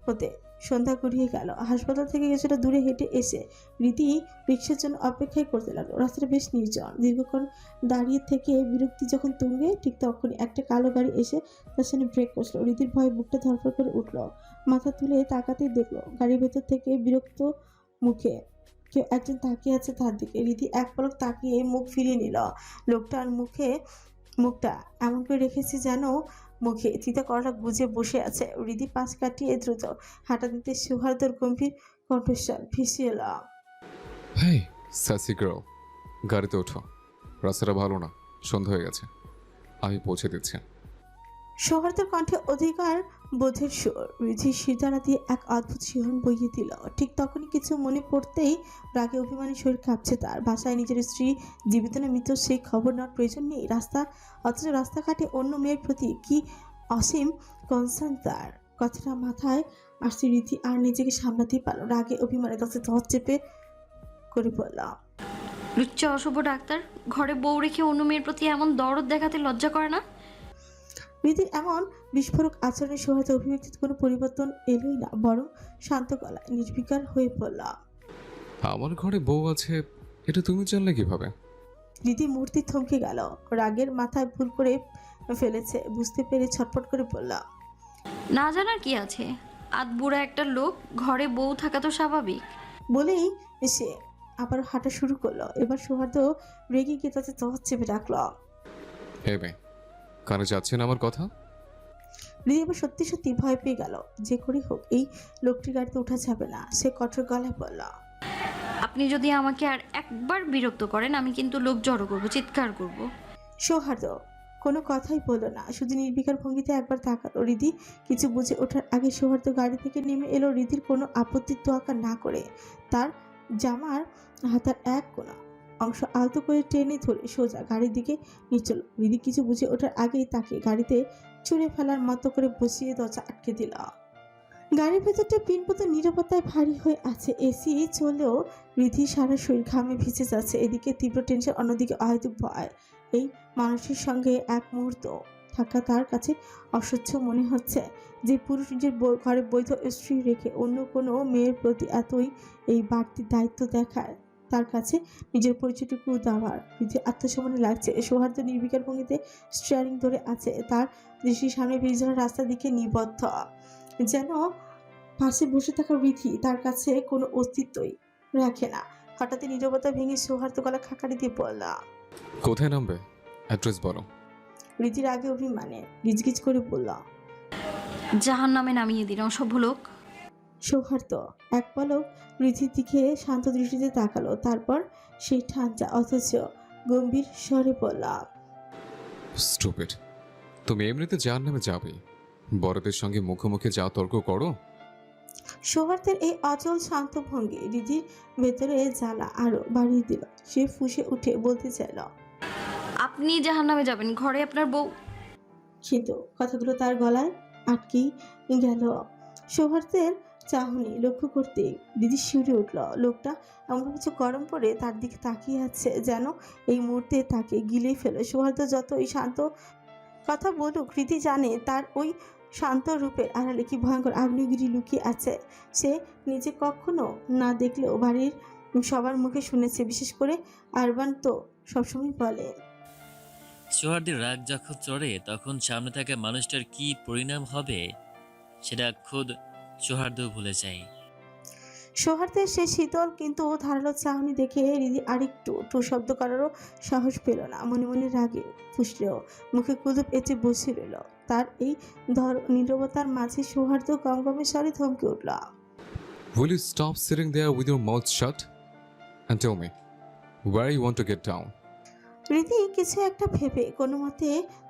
হতে সন্ধ্যা গড়িয়ে গেল। হাসপাতাল থেকে কিছুটা দূরে হেঁটে এসে রীতি রিক্সার জন্য অপেক্ষাই করতে লাগলো। রাস্তাটা বেশ নির্জন। দীর্ঘক্ষণ দাঁড়িয়ে থেকে বিরক্তি যখন তুঙ্গে, ঠিক তখনই একটা কালো গাড়ি এসে তার সামনে ব্রেক কষলো। রীতির ভয়ে বুকটা ধরফর করে উঠলো। মাথা তুলে তাকাতেই দেখলো গাড়ির ভেতর থেকে বিরক্ত মুখে কেউ একজন তাকিয়ে আছে তার দিকে। রীতি এক পলক তাকিয়ে মুখ ফিরিয়ে নিল। লোকটার মুখটা এমন করে রেখেছে যেন মুখে চিতা করাটা গুজে বসে আছে। হৃদি পাশ কাটিয়ে দ্রুত হাঁটা দিতে সৌহার্দ্যর গম্ভীর কণ্ঠস্বর ভিসিয়ে এল, হেই সাসি গার্ল, গাড়িতে ওঠো, রাস্তাটা ভালো না, সন্ধ্যা হয়ে গেছে, আমি পৌঁছে দিচ্ছি। সৌহার্দ্যের কণ্ঠে অধিকার বোধের সুর। রিধির শিরদাঁড়া দিয়ে এক অদ্ভুত শিহরণ বইয়ে দিল। ঠিক তখনই কিছু মনে পড়তেই রাগে অভিমানী শরীর কাঁপছে তার। বাসায় নিজের স্ত্রী জীবিত না মৃত সেই খবর নেওয়ার প্রয়োজন নেই, অথচ রাস্তাঘাটে অন্য মেয়ের প্রতি কি অসীম কনসার্ন তার। কথাটা মাথায় আসছে রীতি আর নিজেকে সামলাতেই পারল। রাগে অভিমানের কাছে ধর চেপে করে বলল, লুচ্চা অশুভ ডাক্তার, ঘরে বউ রেখে অন্য মেয়ের প্রতি এমন দরদ দেখাতে লজ্জা করে না? রীতির এমন বিস্ফোরক আচরণে সহায়তা অভিব্যক্তির কোনো পরিবর্তন এলোই না, বরং শান্ত গলায় নির্বিকার হয়ে পড়ল, আমার ঘরে বউ আছে, এটা তুমি জানলে কিভাবে? রীতি মূর্তি থমকে গেল। রাগের মাথায় ভুল করে ফেলেছে বুঝতে পেরে ছটফট করে বলল, না জানার কি আছে, আধবুড়া একটা লোক, ঘরে বউ থাকা তো স্বাভাবিক। বলেই সে আবার হাঁটা শুরু করলো। এবার সৌহার্দ্য রেগে গিয়ে তাতে তহত চেপে ডাকল, হে মেয়ে, কানে যাচ্ছেন আমার কথা? রীতি এবার সত্যি সত্যি ভয় পেয়ে গেল। যে করে হোক এই লোকটির গাড়িতে ওঠা যাবে না। সে কঠোর গলায় বলল, আপনি যদি আমাকে আর একবার বিরক্ত করেন আমি কিন্তু লোক জড়ো করবো, চিৎকার করব। সৌহার্দ্য কোনো কথাই বলল না, শুধু নির্বিকার ভঙ্গিতে একবার তাকালো। রীতি কিছু বুঝে ওঠার আগে সৌহার্দ্য গাড়ি থেকে নেমে এলো। রীতির কোনো আপত্তির তোয়াক্কা না করে তার জামার হাতার এক কোণা অংশ আলতো করে টেনে ধরে সোজা গাড়ির দিকে নিয়ে চল। রীতি কিছু বুঝে ওঠার আগেই তাকে গাড়িতে ছুঁড়ে ফেলার মতো করে বসিয়ে দরজা আটকে দিল। গাড়ির ভেতরটা পিনপত নীরবতায় ভারী হয়ে আছে। এসি চলেও রিধি সারা শরীর ঘামে ভিজে যাচ্ছে। এদিকে তীব্র টেনশন, অন্যদিকে অহেতুক ভয়। এই মানুষের সঙ্গে এক মুহূর্ত থাকা তার কাছে অসহ্য মনে হচ্ছে। যে পুরুষ নিজের ঘরে বৈধ স্ত্রী রেখে অন্য কোনো মেয়ের প্রতি এতই এই বাড়তি দায়িত্ব দেখায়, তার কাছে নিজের পরিচয়টুকু দেওয়ার রিধি আত্মসম্মানে লাগছে। সৌহার্দ্য নির্বিকার ভঙ্গিতে স্টিয়ারিং ধরে আছে, তার দৃষ্টির সামনে ভিজা রাস্তার দিকে নিবদ্ধ, যেন পাশে বসে থাকা রিধি তার কাছে কোনো অস্তিত্বই রাখে না। হঠাৎই নীরবতা ভেঙে সৌহার্দ্য গলা খাকারি দিয়ে বলল, কোথায় নামবে? অ্যাড্রেস বলো। রিধির আগে অভিমানে গিজগিজ করে বলল, জাহান নামে নামিয়ে দিন অসভ্য লোক। সৌহার্দ্য এক পলক রিধির দিকে শান্ত দৃষ্টিতে তাকালো, তারপর সেই ঠান্ডা অথচ গম্ভীর স্বরে বলল, স্টুপিড, তুমি এমনিতে যার নামে যাবে, বড়দের সঙ্গে মুখোমুখি যা তর্ক করো। সৌহার্দ্যের এই অচল শান্ত ভঙ্গি রিধির ভেতরে জ্বালা আরো বাড়িয়ে দিল। সে ফুঁসে উঠে বলতে চাইল, আপনি জাহান নামে যাবেন, ঘরে আপনার বউ। কিন্তু কথাগুলো তার গলায় আটকেই গেল। সৌহার্দ্যের চাহনি লক্ষ্য করতে দিদি শিউরে উঠল। লোকটা এমন কিছু গরম পড়ে তার দিকে তাকিয়ে আছে, যেন এই মুহূর্তে তাকে গিলে ফেলে। সৌহার্দ্য যতই শান্ত কথা বলুক, রীতি জানে তার ওই শান্ত রূপের আড়ালে কি ভয়ঙ্কর আগ্নেয়গিরি লুকিয়ে আছে। সে নিজে কখনো না দেখলেও বাড়ির সবার মুখে শুনেছে, বিশেষ করে আরবান তো সবসময় বলে, সোহার্দের রাগ যখন চড়ে তখন সামনে থাকা মানুষটার কি পরিণাম হবে সেটা খোদ সোহার্দও ভুলে যায়। সৌহার্দ্যের সে শীতল কিন্তু ধারালো চাহনি দেখে রিধি আরেকটু টু শব্দ করারও সাহস পেল না। মনে মনে রাগে ফুসলেও মুখে কুলুপ এঁচে বসে রইল। তার এই নীরবতার মাঝে সৌহার্দ্য গমগমে স্বরে থমকে উঠল। Will you stop sitting there with your mouth shut and tell me where you want to get down? রীতি কিছু একটা ভেবে কোনো মতে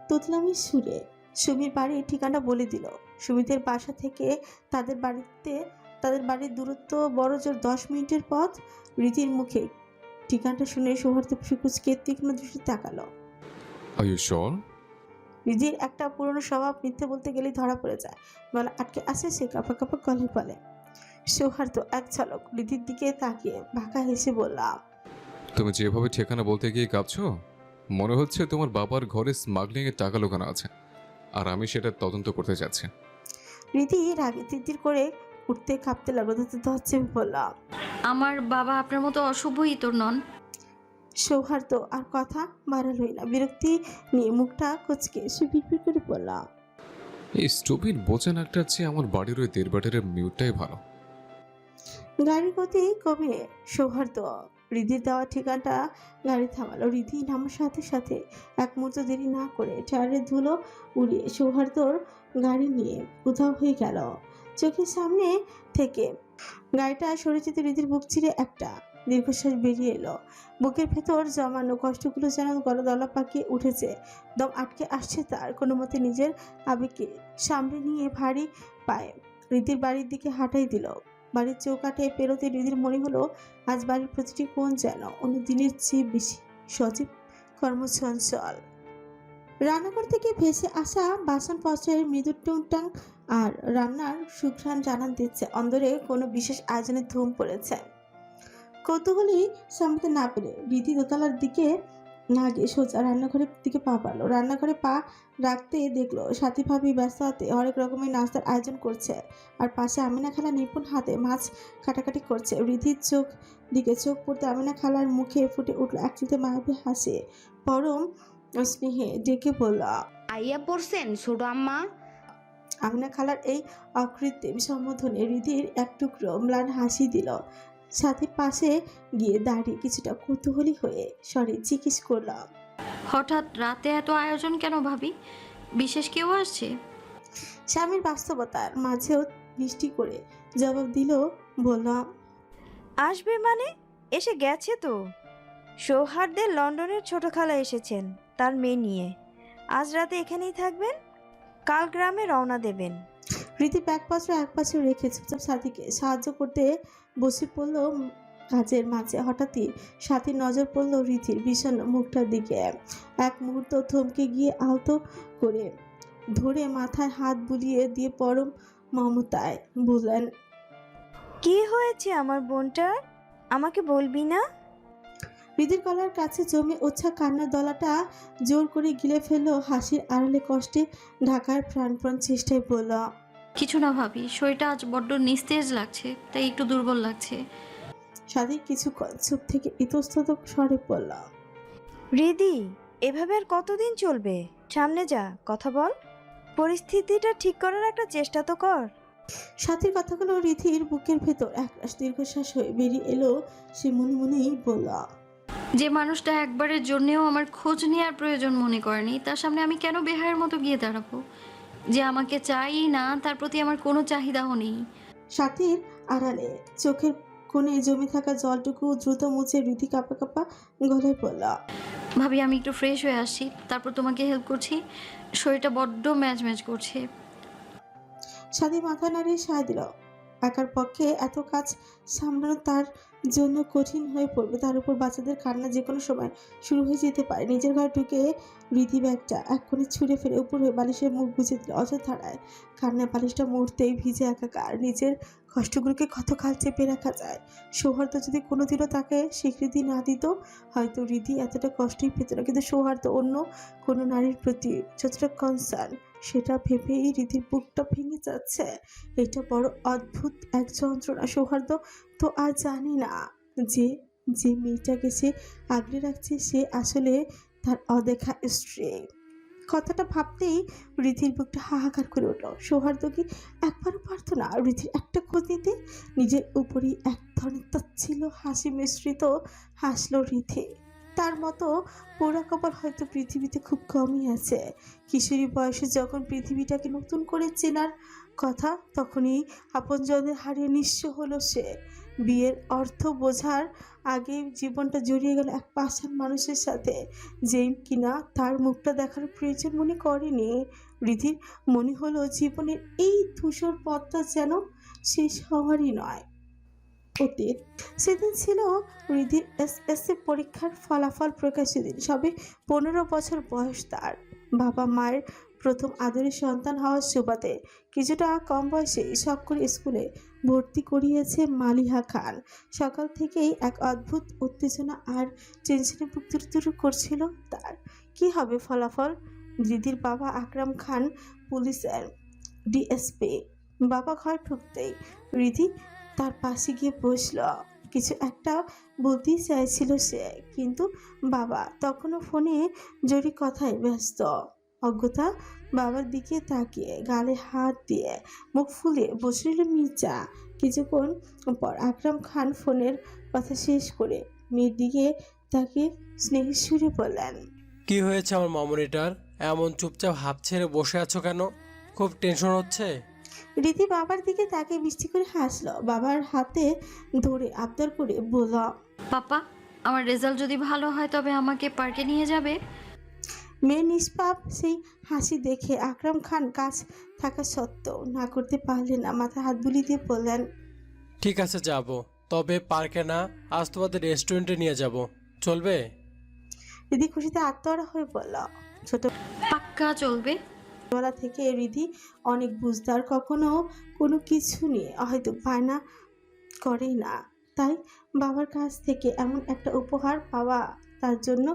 তোতলামি সুরে সুমির বাড়ির ঠিকানা বলে দিল। সুমিতের বাসা থেকে তাদের বাড়ির দূরত্ব বড় জোর 10 মিনিটের পথ। রীতির মুখে ঠিকানাটা শুনে সৌহার্দ্য ফিকুচকে তীক্ষ্ণ দৃষ্টি তাকালো। Are you sure? রীতির একটা পুরনো স্বভাব, মিথ্যে বলতে গেলেই ধরা পড়ে যায়। গলা আটকে আসে, সে কাপা কাপা গলায় বলে। সৌহার্দ্য এক ঝলক রীতির দিকে তাকিয়ে বাঁকা হেসে বললাম, তুমি যেভাবে ঠিকানা বলতে গিয়ে কাঁপছো, মনে হচ্ছে তোমার বাবার ঘরে স্মাগলিং এর টাকা লুকানো আছে, আর আমি সেটা তদন্ত করতে যাচ্ছি। রীতি রাগে তিতির করে উঠতে কাঁপতে লাগলো। হচ্ছে বললাম, আমার বাবা আপনার মতো অশুভই তোর নন। সৌহার্দ্য আর কথা বাড়ালই না, বিরক্তি নিয়ে মুখটা কুচকে সে বিড়বিড় করে বললাম, এই স্টুপিড বোচান একটার চেয়ে আমার বাড়ির ওই দেড়বাটের মিউটটাই ভালো। গাড়ির গতি কমিয়ে সৌহার্দ্য রিধির দেওয়া ঠিকানাটা গাড়ি থামালো। রিধি নামার সাথে সাথে এক মুহূর্ত দেরি না করে টায়ারের ধুলো উড়িয়ে সৌহার্দ্যর গাড়ি নিয়ে উধাও হয়ে গেল চোখের সামনে থেকে। গাড়িটা সরে যেতে রিধির বুক চিরে একটা দীর্ঘশ্বাস বেরিয়ে এলো। বুকের ভেতর জমানো কষ্টগুলো যেন গলদলা পাকিয়ে উঠেছে। দম আটকে আসছে তার। কোনো মতে নিজের আবেগকে সামনে নিয়ে ভারী পায়ে রিধির বাড়ির দিকে হাঁটাই দিল। বাড়ির চৌকাঠে পেরোতে রিধির মনে হলো আজ বাড়ির প্রতিটি কোণ যেন অন্য দিনের চেয়ে বেশি সজীব কর্মচঞ্চল। রান্নাঘর থেকে ভেসে আসা বাসনপত্রের মৃদু টুংটাং আর রান্নার সুঘ্রাণ জানান দিচ্ছে অন্দরে কোনো বিশেষ আয়োজনের ধুম পড়েছে। কৌতূহলী সামলাতে না পেরে রিধি দোতলার দিকে না গিয়ে সোজা রান্নাঘরের দিকে পা পারলো। রান্নাঘরে পা রাখতে দেখলো সাথী ভাবি ব্যস্ত হাতে হরেক রকমের নাস্তার আয়োজন করছে, আর পাশে আমিনা খালা নিপুণ হাতে মাছ কাটাকাটি করছে। রিধির দিকে চোখ পড়তে আমিনা খালার মুখে ফুটে উঠলো এক চিলতে মায়াবী হাসি। পরম স্নেহে ডেকে বলল, আইয়া পড়ছেন ছোট আম্মা। আমিনা খালার এই অকৃত্রিম সম্বোধনে রিধির এক টুকরো ম্লান হাসি দিল। সাথীর পাশে গিয়ে দাঁড়িয়ে কিছুটা কৌতূহলী হয়ে স্বরে জিজ্ঞেস করলাম, হঠাৎ রাতে এত আয়োজন কেন ভাবি? বিশেষ কেউ আসছে? স্বামীর বাস্তবতার মাঝেও দৃষ্টি করে জবাব দিল, বললাম, আসবে মানে এসে গেছে তো। সৌহার্দ্যের লন্ডনের ছোট খালা এসেছেন তার মেয়ে নিয়ে। আজ রাতে এখানেই থাকবেন, কাল গ্রামে রওনা দেবেন। রীতি ব্যাগপত্র এক পাশে রেখে চুপচাপ সাথীকে সাহায্য করতে বসে পড়লো কাজের মাঝে। হঠাৎই সাথীর নজর পড়লো রীতির বিষণ্ণ মুখটার দিকে। এক মুহূর্ত থমকে গিয়ে আলতো করে ধরে মাথায় হাত বুলিয়ে দিয়ে পরম মমতায় বললেন, কি হয়েছে আমার বোনটার? আমাকে বলবি না? হৃদির গলার কাছে জমে ওঠা কান্নার দলাটা জোর করে গিলে ফেললো হাসির আড়ালে কষ্টে ঢাকার প্রাণপণ চেষ্টায় বলল, কিছু না ভাবি, শরীরটা আজ বড্ড নিস্তেজ লাগছে, তাই একটু দুর্বল লাগছে। সাথী কিছুক্ষণ চুপ থেকে ইতস্তত স্বরে বলল, রিদি, এভাবে আর কতদিন চলবে? সামনে যা, কথা বল, পরিস্থিতিটা ঠিক করার একটা চেষ্টা তো কর। সাথীর কথাগুলো রিধির বুকের ভেতর একরাশ দীর্ঘশ্বাস হয়ে বেরিয়ে এলো। সে মনে মনেই বলল, যে মানুষটা একবারের জন্যেও আমার খোঁজ নেওয়ার প্রয়োজন মনে করেনি, তার সামনে আমি কেন বেহায়ের মতো গিয়ে দাঁড়াবো? যে আমাকে চাই না, তার প্রতি আমার কোনো চাহিদাও নেই। সাথীর আড়ালে চোখের কোণে জমে থাকা জলটুকু দ্রুত মুছে রিধি কাঁপা কাঁপা গলায় বলল, ভাবি আমি একটু ফ্রেশ হয়ে আসি, তারপর তোমাকে হেল্প করছি। শরীরটা বড্ড ম্যাচ ম্যাচ করছে। সাথী মাথা নাড়িয়ে সায় দিল। একার পক্ষে এত কাজ সামলানো তার জন্য কঠিন হয়ে পড়বে, তার উপর বাচ্চাদের কান্না যে কোনো সময় শুরু হয়ে যেতে পারে। নিজের ঘরে ঢুকে রিধি ব্যাগটা এক কোণে ছুঁড়ে ফেলে উপর হয়ে বালিশের মুখ গুজে দিল। অযথারায় কান্নায় বালিশটা মুহূর্তেই ভিজে একাকার। নিজের কষ্টগুলোকে কতকাল চেপে রাখা যায়? সৌহার্দ্য যদি কোনোদিনও তাকে স্বীকৃতি না দিত, হয়তো রিধি এতটা কষ্টই পেত না। কিন্তু সৌহার্দ্য অন্য কোনো নারীর প্রতি যতটা কনসার্ন, সেটা ভেবেই রিধির বুকটা ভেঙে যাচ্ছে। এটা বড় অদ্ভুত এক যন্ত্রণা। সৌহার্দ্য তো আর জানি না যে যে মেয়েটাকে সে আগলে রাখছে সে আসলে তার অদেখা স্ত্রী। কথাটা ভাবতেই রিধির বুকটা হাহাকার করে উঠল। সৌহার্দ্য কি একবারও পারতো না রিধির একটা খোঁজ নিতে? নিজের উপরই এক ধরনের তাচ্ছিল্য হাসি মিশ্রিত হাসলো রিধি। তার মতো পোড়া কপাল হয়তো পৃথিবীতে খুব কমই আছে। কিশোরী বয়সে যখন পৃথিবীটাকে নতুন করে চেনার কথা, তখনই আপনজনদের হারিয়ে নিঃস্ব হলো সে। বিয়ের অর্থ বোঝার আগে জীবনটা জড়িয়ে গেল এক পাষাণ মানুষের সাথে, যে কিনা তার মুখটা দেখার প্রয়োজন মনে করেনি। রিধির মনে হলো জীবনের এই ধূসর পথটা যেন শেষ হওয়ারই নয়, অতীত। সেদিন ছিল রিধির এসএসসি পরীক্ষার ফলাফল প্রকাশের দিন। সবে 15 বছর বয়স তার। বাবা মায়ের প্রথম আদরের সন্তান হওয়ার সুবাদে কিছুটা কম বয়সে শখ করে স্কুলে ভর্তি করিয়েছে মালিহা খান। সকাল থেকেই এক অদ্ভুত উত্তেজনা আর টেনশনে বুক তুরতুর করছিল তার। কি হবে ফলাফল? রিধির বাবা আকরাম খান পুলিশের ডিএসপি। বাবা ঘর ঢুকতেই রিধি তার পাশে গিয়ে বসল। কিছু একটা বলতেই চাইছিল সে, কিন্তু বাবা তখনও ফোনে জরুরি কথায় ব্যস্ত। অজ্ঞতা বাবার দিকে তাকিয়ে গালে হাত দিয়ে মুখ ফুলিয়ে বসে রইল মির্জা। কিছুক্ষণ পর আকরাম খান ফোনের কথা শেষ করে মেয়ের দিকে তাকিয়ে স্নেহের সুরে বললেন, কি হয়েছে আমার মামুনিটার? এমন চুপচাপ হাত ছেড়ে বসে আছো কেন? খুব টেনশন হচ্ছে? রীতি বাবার দিকে তাকে মিষ্টি করে হাসলো। বাবার হাতে ধরে আবদার করে বলল, পাপা, আমার রেজাল্ট যদি ভালো হয় তবে আমাকে পার্কে নিয়ে যাবে? মেয়ের নিষ্পাপ সেই হাসি দেখে আকরাম খান কাজ থাকা সত্ত্বেও না করতে পারলেন না। মাথা হাত বুলিয়ে দিয়ে বললেন, ঠিক আছে যাব, তবে পার্কে না, আজ তোমাদের রেস্টুরেন্টে নিয়ে যাব, চলবে? রিধি খুশিতে আত্মহারা হয়ে বলল, ছোট পাক্কা চলবে। ছোটবেলা থেকে রিধি অনেক বুঝদার, কখনো কোনো কিছু নিয়ে হয়তো বায়না করেই না। তাই বাবার কাছ থেকে এমন একটা উপহার পাওয়া তার জন্য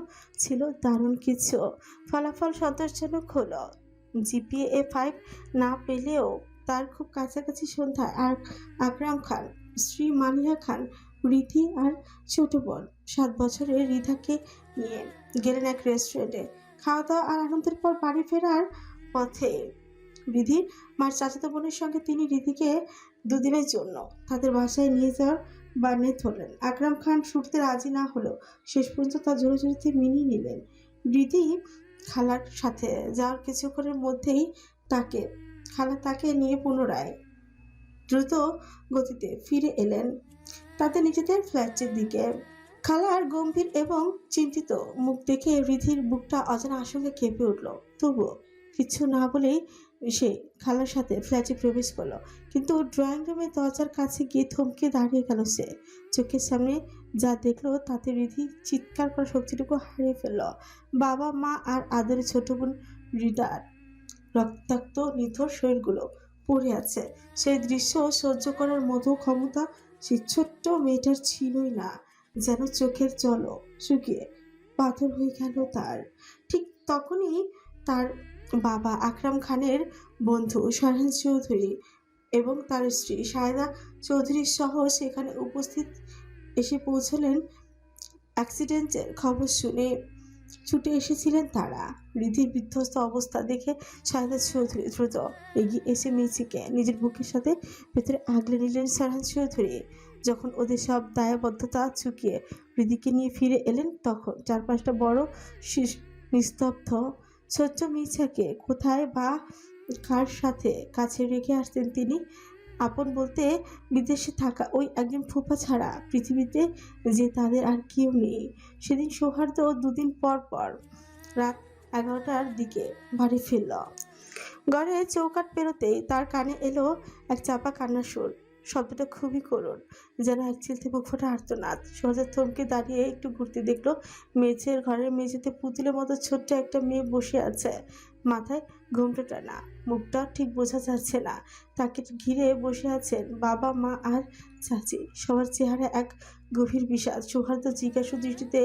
ছিল দারুণ কিছু। ফলাফল সন্তোষজনক হলো। জিপিএ 5 না পেলেও তার খুব কাছাকাছি সন্ধ্যায় আর আকরাম খান, স্ত্রী মালিহা খান, রিধি আর ছোট বোন 7 বছরের রিধাকে নিয়ে গেলেন এক রেস্টুরেন্টে। খাওয়া দাওয়া আর আনন্দের পর বাড়ি ফেরার পথে রিধির মার চাচাতো বোনের সঙ্গে তিনি রিধিকে দুদিনের জন্য তাদের বাসায় নিয়ে যাওয়ার বার্নে ধরলেন। আকরাম খান শুরুতে রাজি না হলেও শেষ পর্যন্ত তার জোরাজুরিতে মিলিয়ে নিলেন। রিধি খালার সাথে যাওয়ার কিছুক্ষণের মধ্যেই খালা তাকে নিয়ে পুনরায় দ্রুত গতিতে ফিরে এলেন তাদের নিজেদের ফ্ল্যাটের দিকে। খালার গম্ভীর এবং চিন্তিত মুখ দেখে রিধির বুকটা অজানা আশঙ্কা কেঁপে উঠল। তবুও কিছু না বলেই সে খালার সাথে ফ্ল্যাটে প্রবেশ করলো, কিন্তু ড্রয়িং রুমের দরজার কাছে গিয়ে থমকে দাঁড়িয়ে গেল সে। চোখের সামনে যা দেখলো তাতে রিধি চিৎকার করা শক্তিটুকু হারিয়ে ফেলল। বাবা মা আর আদরের ছোট বোন রিদার রক্তাক্ত নিথর শরীরগুলো পড়ে আছে। সেই দৃশ্য সহ্য করার মতো ক্ষমতা সেই ছোট্ট মেয়েটার ছিলই না। যেন চোখের জলও শুকিয়ে পাথর হয়ে গেল তার। ঠিক তখনই তার বাবা আকরাম খানের বন্ধু শারহান চৌধুরী এবং তার স্ত্রী সায়দা চৌধুরী সহ সেখানে উপস্থিত এসে পৌঁছলেন। অ্যাক্সিডেন্টের খবর শুনে ছুটে এসেছিলেন তারা। রিধির বিধ্বস্ত অবস্থা দেখে সায়দা চৌধুরী দ্রুত এগিয়ে এসে মেয়েছিকে নিজের বুকের সাথে ভেতরে আগলে নিলেন শারহান চৌধুরী। যখন ওদের সব দায়বদ্ধতা চুকিয়ে রিধিকে নিয়ে ফিরে এলেন, তখন চারপাশটা বড় নিস্তব্ধ। ছোট্ট মিছাকে কোথায় বা কার সাথে কাছে রেখে আসতেন তিনি? আপন বলতে বিদেশে থাকা ওই একজন ফুফা ছাড়া পৃথিবীতে যে তাদের আর কেউ নেই। সেদিন সৌহার্দ্য 2 দিন পর রাত 11টার দিকে বাড়ি ফিরল। ঘরে চৌকাঠ পেরোতেই তার কানে এলো এক চাপা কান্নার সুর। শব্দটা খুবই করুণ, যেন এক চিলতে বুক ফোটা আর্তনাদ। সহজে থমকে দাঁড়িয়ে একটু ঘুরতে দেখলো মেঝের ঘরের মেঝেতে পুতুলের মতো ছোট্ট একটা মেয়ে বসে আছে। মাথায় ঘোমটা টানা, মুখটা ঠিক বোঝা যাচ্ছে না। তাকে ঘিরে বসে আছেন বাবা, মা আর চাচি। সবার চেহারা এক গভীর বিষাদ। সৌহার্দ্য জিজ্ঞাসু দৃষ্টিতে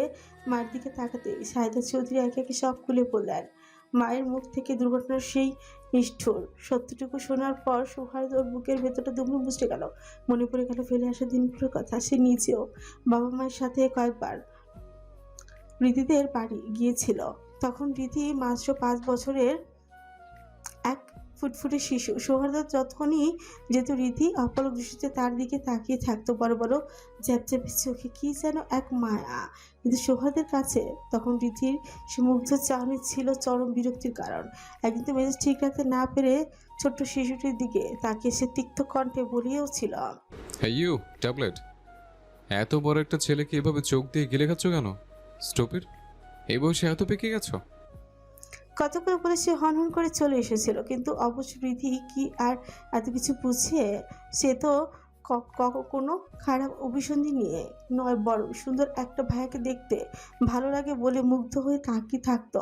মায়ের দিকে তাকাতেই সায়দা চৌধুরী একে একে সব খুলে বললেন। মায়ের মুখ থেকে দুর্ঘটনার সেই নিষ্ঠুর সত্যটুকু শোনার পর সৌহার্দ্য ওর বুকের ভেতরটা দুমড়ে মুচড়ে গেল। মনে পড়ে গেল ফেলে আসা দিনগুলোর কথা। সে নিজেও বাবা মায়ের সাথে কয়েকবার রিধিদের বাড়ি গিয়েছিল। তখন রিধি মাত্র 5 বছরের এক ফুটফুটে শিশু। সৌহার্দ্য যতক্ষণই যেহেতু রিধি অপলক দৃষ্টিতে তার দিকে তাকিয়ে থাকতো, বড় বড় জ্যাপজ্যাপে চোখে কি যেন এক মায়া। কিন্তু সৌহার্দ্যের কাছে তখন রিধির সে মুগ্ধ চাহনি ছিল চরম বিরক্তির কারণ। একদিন তো মেজাজ ঠিক রাখতে না পেরে ছোট্ট শিশুটির দিকে তাকিয়ে সে তিক্ত কণ্ঠে বলিয়েও ছিল, ইউ ট্যাবলেট, এত বড় একটা ছেলেকে এভাবে চোখ দিয়ে গিলে খাচ্ছ কেন? স্টুপিড, এই বয়সে এত পেকে গেছো? কতগুলো বলে সে হনহন করে চলে এসেছিল। কিন্তু অবশ্য রিধি কি আর এত কিছু বুঝে? সে তো কোনো খারাপ অভিসন্ধি নিয়ে নয়, বরং সুন্দর একটা ভাইয়াকে দেখতে ভালো লাগে বলে মুগ্ধ হয়ে তাকিয়ে থাকতো।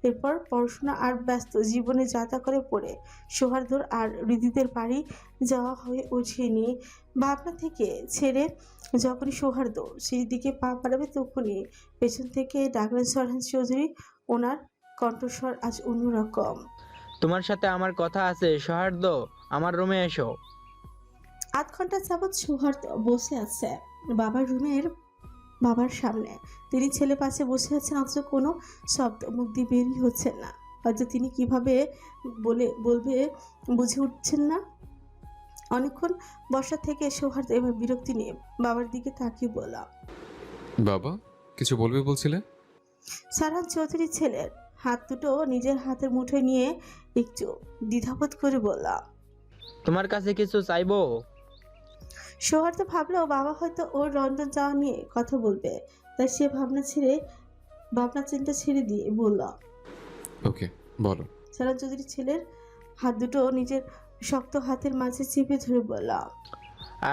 এরপর পড়াশোনা আর ব্যস্ত জীবনে যাতা করে পড়ে সৌহার্দ্যর আর রিধিদের বাড়ি যাওয়া হয়ে ওঠেনি। ভাবনা থেকে ছেড়ে যখনই সৌহার্দ্য সেই দিকে পা বাড়াবে, তখনই পেছন থেকে ডাকলেন শারহান চৌধুরী। ওনার কণ্ঠস্বর আজ অন্যরকম। তোমার সাথে আমার কথা আছে সৌহার্দ্য, আমার রুমে এসো। 8 ঘন্টা যাবৎ সৌহার্দ্য বসে আছে বাবার সামনে। তিনি ছেলে পাশে বসে আছেন, অথচ কোনো শব্দ মুখ দিয়ে বেরই হচ্ছে না। হয়তো তিনি কিভাবে বলবে বুঝে উঠছেন না। অনেকক্ষণ বসা থেকে সৌহার্দ্য এবার বিরক্তি নিয়ে বাবার দিকে তাকিয়ে বলল, বাবা কিছু বলবে বলছিলে? শারহান চৌধুরী ছেলের হাত দুটো নিজের হাতের মুঠোয় নিয়ে একটু দ্বিধাবোধ করে বলল, তোমার কাছে কিছু চাইবো? সৌহার্দ্য ভাবলো বাবা হয়তো ওর লন্ডন যাওয়া নিয়ে কথা বলবে, তাই সে ভাবনা চিন্তা ছেড়ে দিয়ে বলল, ওকে বলো। শারহান চৌধুরী ছেলের হাত দুটো নিজের শক্ত হাতের মাঝে চেপে ধরে বলল,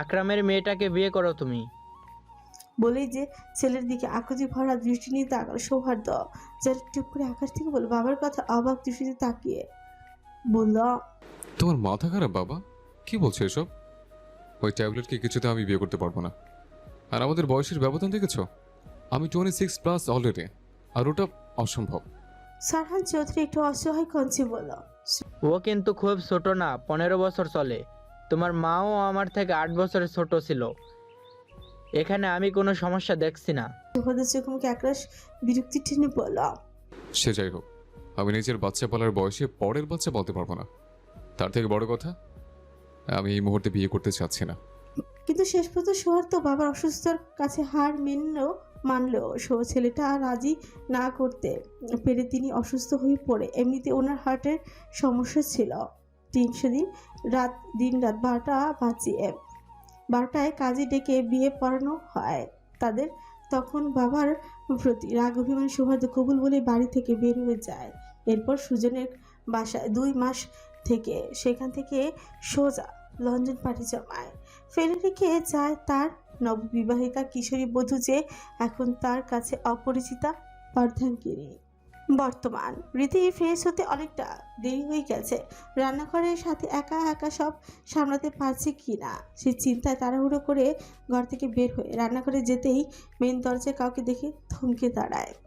আকরামের মেয়েটাকে বিয়ে করো তুমি। বলেই যে ছেলের দিকে আকুতি ভরা দৃষ্টি নিয়ে তাকাল সৌহার্দ্য। যারা টুক করে আকাশ থেকে বলল, বাবার কথা অবাক দৃষ্টিতে তাকিয়ে বলল, তোমার মাথা খারাপ বাবা? কি বলছো এসব? ওই ট্যাবলেটকে কিছুতে আমি বিয়ে করতে পারবো না। আর আমাদের বয়সের ব্যবধান দেখেছো? আমি 26+ অলরেডি, আর ওটা অসম্ভব। শারহান চৌধুরী একটু অসহায় কঞ্চে বলল, ও কিন্তু খুব ছোট না, 15 বছর চলে। তোমার মাও আমার থেকে 8 বছরের ছোট ছিল। এখানে আমি কোনো সমস্যা দেখছি না। সৌহার্দ্য চোখ মুখে একরাশ বিরক্তি টেনে বলল, সে যাই হোক, আমি নিজের বাচ্চা পালার বয়সে পরের বাচ্চা বলতে পারবো না। তার থেকে বড় কথা, আমি এই মুহূর্তে বিয়ে করতে চাচ্ছি না। কিন্তু শেষ পর্যন্ত সৌহার্দ্য বাবার অসুস্থতার কাছে হার মানলেও ছেলেটা রাজি না করতে পেরে তিনি অসুস্থ হয়ে পড়ে। এমনিতে ওনার হার্টের সমস্যা ছিল। সেদিন দিন রাত 12টা বাজিয়ে 12টায় কাজে ডেকে বিয়ে পড়ানো হয় তাদের। তখন বাবার প্রতি রাগ অভিমান সৌহার্দ্য কবুল বলে বাড়ি থেকে বের হয়ে যায়। এরপর সুজনের বাসায় 2 মাস থেকে সেখান থেকে সোজা লন্ডন পাড়ি জমায়। ফেলে রেখে যায় তার নববিবাহিতা কিশোরী বধূ, যে এখন তার কাছে অপরিচিতা অর্ধাঙ্গিনী। বর্তমান। রীতি ফ্রেশ হতে অনেকটা দেরি হয়ে গেছে। রান্নাঘরের সাথে একা একা সব সামলাতে পারছে কিনা সে চিন্তায় তাড়াহুড়ো করে ঘর থেকে বের হয়ে রান্নাঘরে যেতেই মেন দরজায় কাউকে দেখে থমকে দাঁড়ায়।